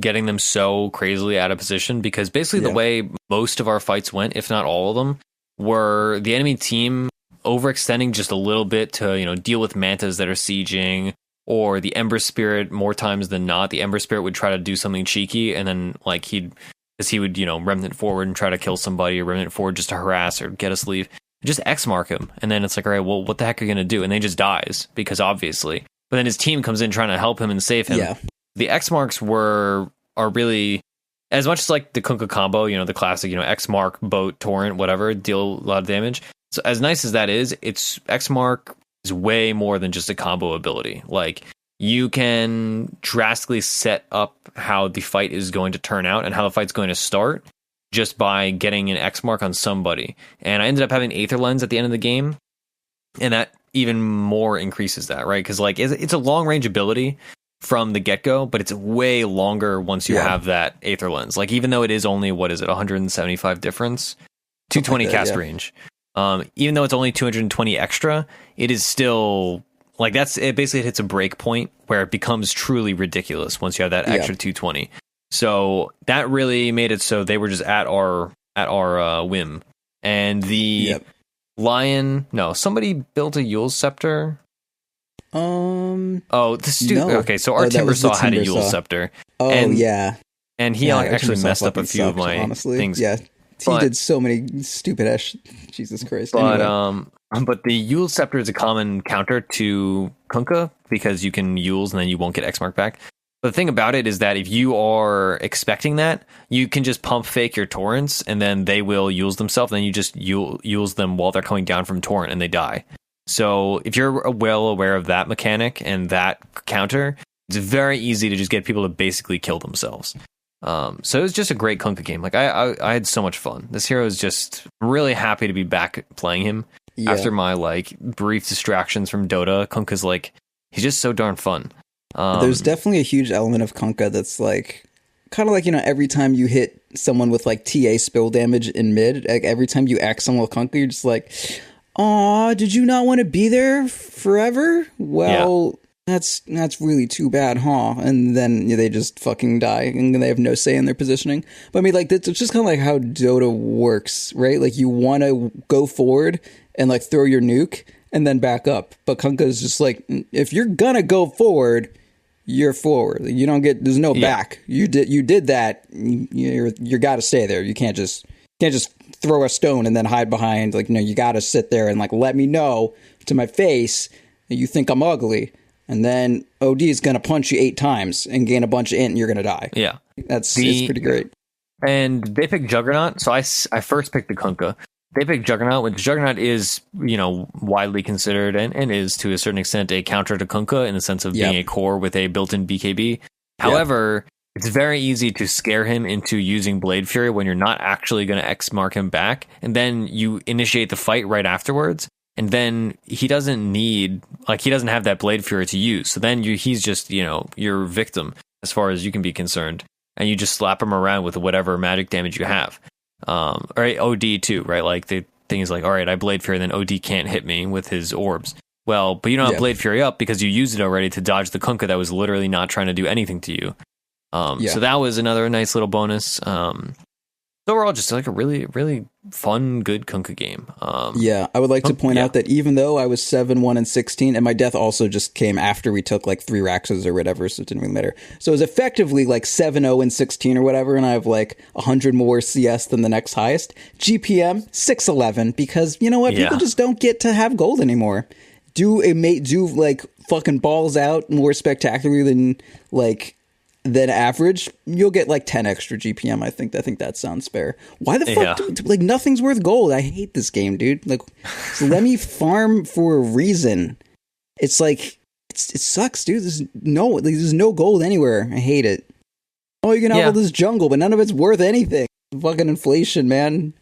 getting them so crazily out of position, because basically the way most of our fights went, if not all of them, were the enemy team overextending just a little bit to, you know, deal with mantas that are sieging, or the Ember Spirit. More times than not, the Ember Spirit would try to do something cheeky, and then like he would, you know, remnant forward and try to kill somebody, or remnant forward just to harass or get us leave. Just X mark him, and then it's like, all right, well, what the heck are you gonna do? And then he just dies, because obviously. But then his team comes in trying to help him and save him. Yeah. The X marks are really, as much as like the Kunkka combo, you know, the classic, you know, X mark, boat, torrent, whatever, deal a lot of damage. So as nice as that is, it's X mark is way more than just a combo ability. Like, you can drastically set up how the fight is going to turn out and how the fight's going to start just by getting an X mark on somebody. And I ended up having Aether Lens at the end of the game, and that even more increases that, right? Because like it's a long range ability from the get-go, but it's way longer once you have that Aether Lens. Like, even though it is only, 175 difference, 220 cast range. Even though it's only 220 extra, it is still like, it basically hits a break point where it becomes truly ridiculous once you have that extra 220. So that really made it so they were just at our whim. And the Lion, somebody built a Yule Scepter. This dude. No. Okay, so our Timbersaw had a Yule Scepter. And he actually messed up a few of my things. Yeah, he did so many stupid ass. Jesus Christ. But but the Yule Scepter is a common counter to Kunkka, because you can Yules and then you won't get X mark back. But the thing about it is that if you are expecting that, you can just pump fake your torrents, and then they will Yules themselves. Then you just Yules them while they're coming down from torrent, and they die. So if you're well aware of that mechanic and that counter, it's very easy to just get people to basically kill themselves. So it was just a great Kunkka game. Like, I had so much fun. This hero is just really happy to be back playing him after my like brief distractions from Dota. Kunkka's like, he's just so darn fun. There's definitely a huge element of Kunkka that's like, kind of like, you know, every time you hit someone with like TA spill damage in mid, like every time you act someone with Kunkka, you're just like, aw, did you not want to be there forever? Well, that's really too bad, huh? And then they just fucking die, and they have no say in their positioning. But I mean, like, it's just kind of like how Dota works, right? Like, you want to go forward and like throw your nuke and then back up. But Kunkka is just like, if you're gonna go forward, you're forward. You don't get, there's no back. You did that. You got to stay there. You can't just throw a stone and then hide behind. Like, no, you got to sit there and like let me know to my face that you think I'm ugly. And then OD is going to punch you 8 times and gain a bunch of int, and you're going to die. Yeah. It's pretty great. And they picked Juggernaut. So I first picked the Kunkka. They picked Juggernaut, which Juggernaut is, you know, widely considered and is to a certain extent a counter to Kunkka in the sense of being a core with a built-in BKB. However, it's very easy to scare him into using Blade Fury when you're not actually going to X mark him back. And then you initiate the fight right afterwards. And then he doesn't have that Blade Fury to use. So then he's just, you know, your victim as far as you can be concerned. And you just slap him around with whatever magic damage you have. Or OD too, right? Like, the thing is like, all right, I Blade Fury, then OD can't hit me with his orbs. Well, but you don't have Blade Fury up because you used it already to dodge the Kunkka that was literally not trying to do anything to you. So that was another nice little bonus. Overall, just like a really, really fun, good Kunkka game. I would like to point out that even though I was 7-1 and 16, and my death also just came after we took like 3 Raxes or whatever, so it didn't really matter. So it was effectively like 7-0 and 16 or whatever, and I have like 100 more CS than the next highest. GPM 611, because you know what? People just don't get to have gold anymore. Do like fucking balls out more spectacularly than average, you'll get like 10 extra GPM. I think that sounds fair. Why the fuck like nothing's worth gold? I hate this game, dude. Like, so let me farm for a reason. It's like it sucks, dude. There's no gold anywhere. I hate it. Oh, you can have all this jungle, but none of it's worth anything. Fucking inflation, man.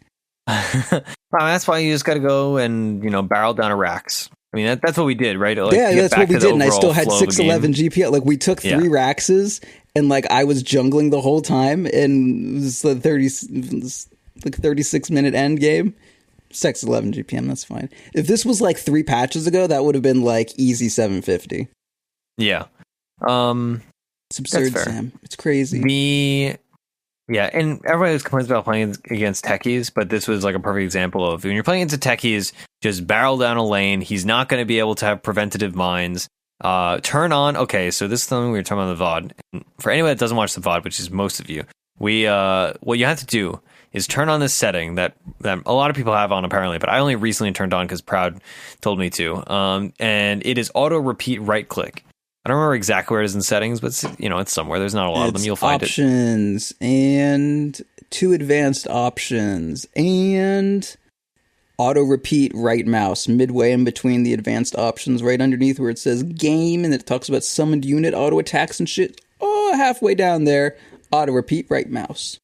Well, that's why you just got to go and, you know, barrel down a Rax. I mean, that's what we did, right? Like, that's what we did, and I still had 611 GPM. Like, we took 3 Raxes, and like I was jungling the whole time, and it was the 36-minute end game. 611 GPM, that's fine. If this was like 3 patches ago, that would have been like easy 750. Yeah. It's absurd, Sam. It's crazy. Yeah, and everybody complains about playing against techies, but this was like a perfect example of when you're playing against techies, just barrel down a lane. He's not going to be able to have preventative mines. Turn on. Okay, so this is something we were talking about the VOD. And for anyone that doesn't watch the VOD, which is most of you, what you have to do is turn on this setting that a lot of people have on apparently, but I only recently turned on because Proud told me to. And it is auto repeat right click. I don't remember exactly where it is in settings, but it's somewhere. There's not a lot of them. You'll find options and 2 advanced options and auto repeat right mouse midway in between the advanced options, right underneath where it says game and it talks about summoned unit auto attacks and shit. Oh, halfway down there, auto repeat right mouse.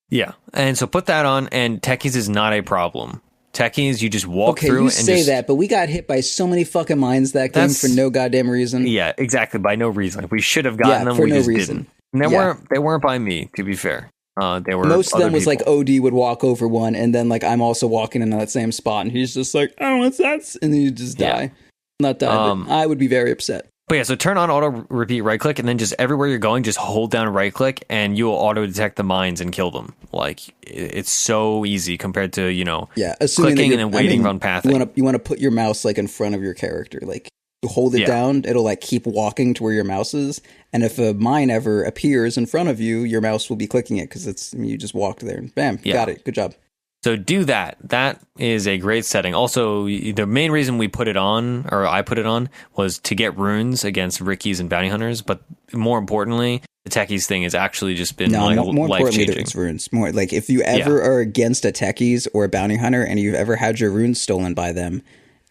Yeah, and so put that on, and techies is not a problem. Techies, you just walk through. Okay, you say that, but we got hit by so many fucking mines that game for no goddamn reason. Yeah, exactly, by no reason. We should have gotten them, for we no just reason. didn't. And they weren't by me, to be fair. They were most of them was people. like OD would walk over one, and then like I'm also walking in that same spot, and he's just like, oh, what's that? And then you just die. Yeah. Not die, but I would be very upset. But yeah, so turn on auto repeat right click, and then just everywhere you're going, just hold down right click, and you will auto detect the mines and kill them. Like it's so easy compared to clicking and then waiting on pathing. You want to put your mouse like in front of your character, like you hold it down, it'll like keep walking to where your mouse is, and if a mine ever appears in front of you, your mouse will be clicking it because you just walked there and bam, got it. Good job. So do that. That is a great setting. Also, the main reason we put it on, or I put it on, was to get runes against Rickies and bounty hunters. But more importantly, the techies thing has actually just been more life changing. It's runes. More like if you ever are against a techies or a bounty hunter and you've ever had your runes stolen by them,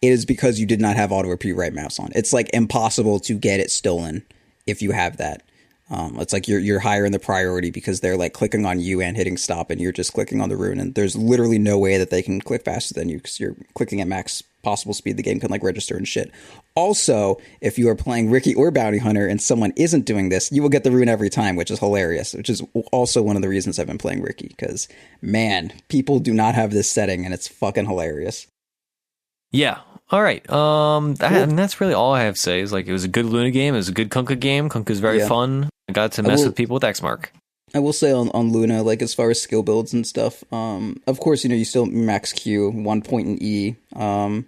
it is because you did not have auto repeat right mouse on. It's like impossible to get it stolen if you have that. It's like you're higher in the priority because they're like clicking on you and hitting stop, and you're just clicking on the rune, and there's literally no way that they can click faster than you because you're clicking at max possible speed. The game can like register and shit. Also, if you are playing Ricky or Bounty Hunter and someone isn't doing this, you will get the rune every time, which is hilarious. Which is also one of the reasons I've been playing Ricky, because man, people do not have this setting, and it's fucking hilarious. Yeah. All right. And that's really all I have to say. Is like it was a good Luna game. It was a good Kunkka game. Kunkka is very fun. I got to mess with people with Xmark. I will say on Luna, like as far as skill builds and stuff, of course, you still max Q, 1 point in E, and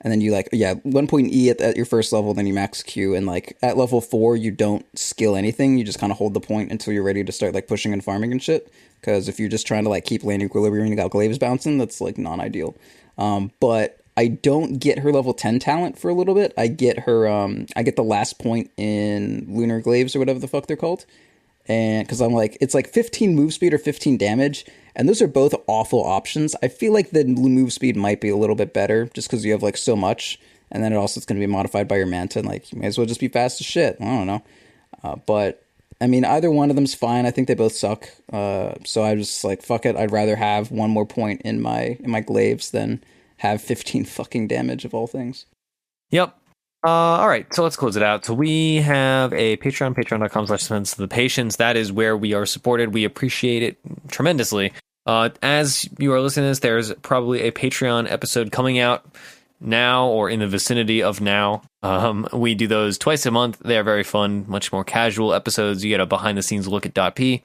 then you 1 point in E at your first level, then you max Q, and like at level 4, you don't skill anything. You just kind of hold the point until you're ready to start like pushing and farming and shit. Because if you're just trying to like keep lane equilibrium and you got glaives bouncing, that's like non-ideal. But I don't get her level 10 talent for a little bit. I get her, I get the last point in Lunar Glaives or whatever the fuck they're called. And because I'm like, it's like 15 move speed or 15 damage. And those are both awful options. I feel like the move speed might be a little bit better just because you have like so much. And then it's going to be modified by your manta. And like, you may as well just be fast as shit. I don't know. But I mean, either one of them's fine. I think they both suck. So I just like, fuck it. I'd rather have one more point in my glaives than have 15 fucking damage of all things. Yep. All right, so let's close it out. So we have a Patreon, patreon.com/the patience. That is where we are supported. We appreciate it tremendously. As you are listening to this, there's probably a Patreon episode coming out now or in the vicinity of now. We do those twice a month. They are very fun, much more casual episodes. You get a behind-the-scenes look at .p.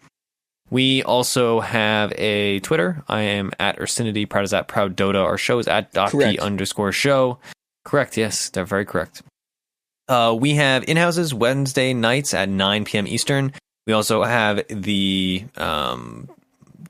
We also have a Twitter. I am at Ursinity. Proud is at Proud Dota. Our show is at .p_show. Correct, yes. They're very correct. We have in-houses Wednesday nights at 9 p.m. Eastern. We also have the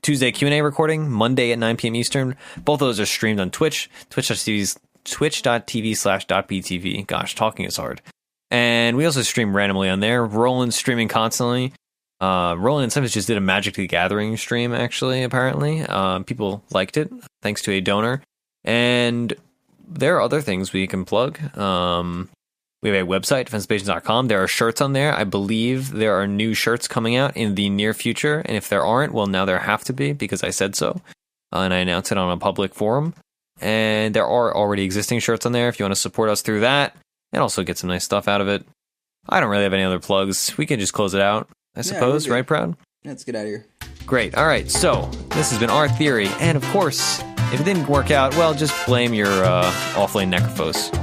Tuesday Q&A recording Monday at 9 p.m. Eastern. Both of those are streamed on Twitch. Twitch.tv/.ptv. Gosh, talking is hard. And we also stream randomly on there. Roland's streaming constantly. Roland and Simmons just did a Magic the Gathering stream, actually, apparently. People liked it, thanks to a donor. And there are other things we can plug. We have a website, defensepatience.com. There are shirts on there. I believe there are new shirts coming out in the near future. And if there aren't, well, now there have to be, because I said so. And I announced it on a public forum. And there are already existing shirts on there if you want to support us through that and also get some nice stuff out of it. I don't really have any other plugs. We can just close it out, I suppose, right, Proud? Let's get out of here. Great. All right. So this has been our theory. And of course, if it didn't work out, well, just blame your offlane Necrophos.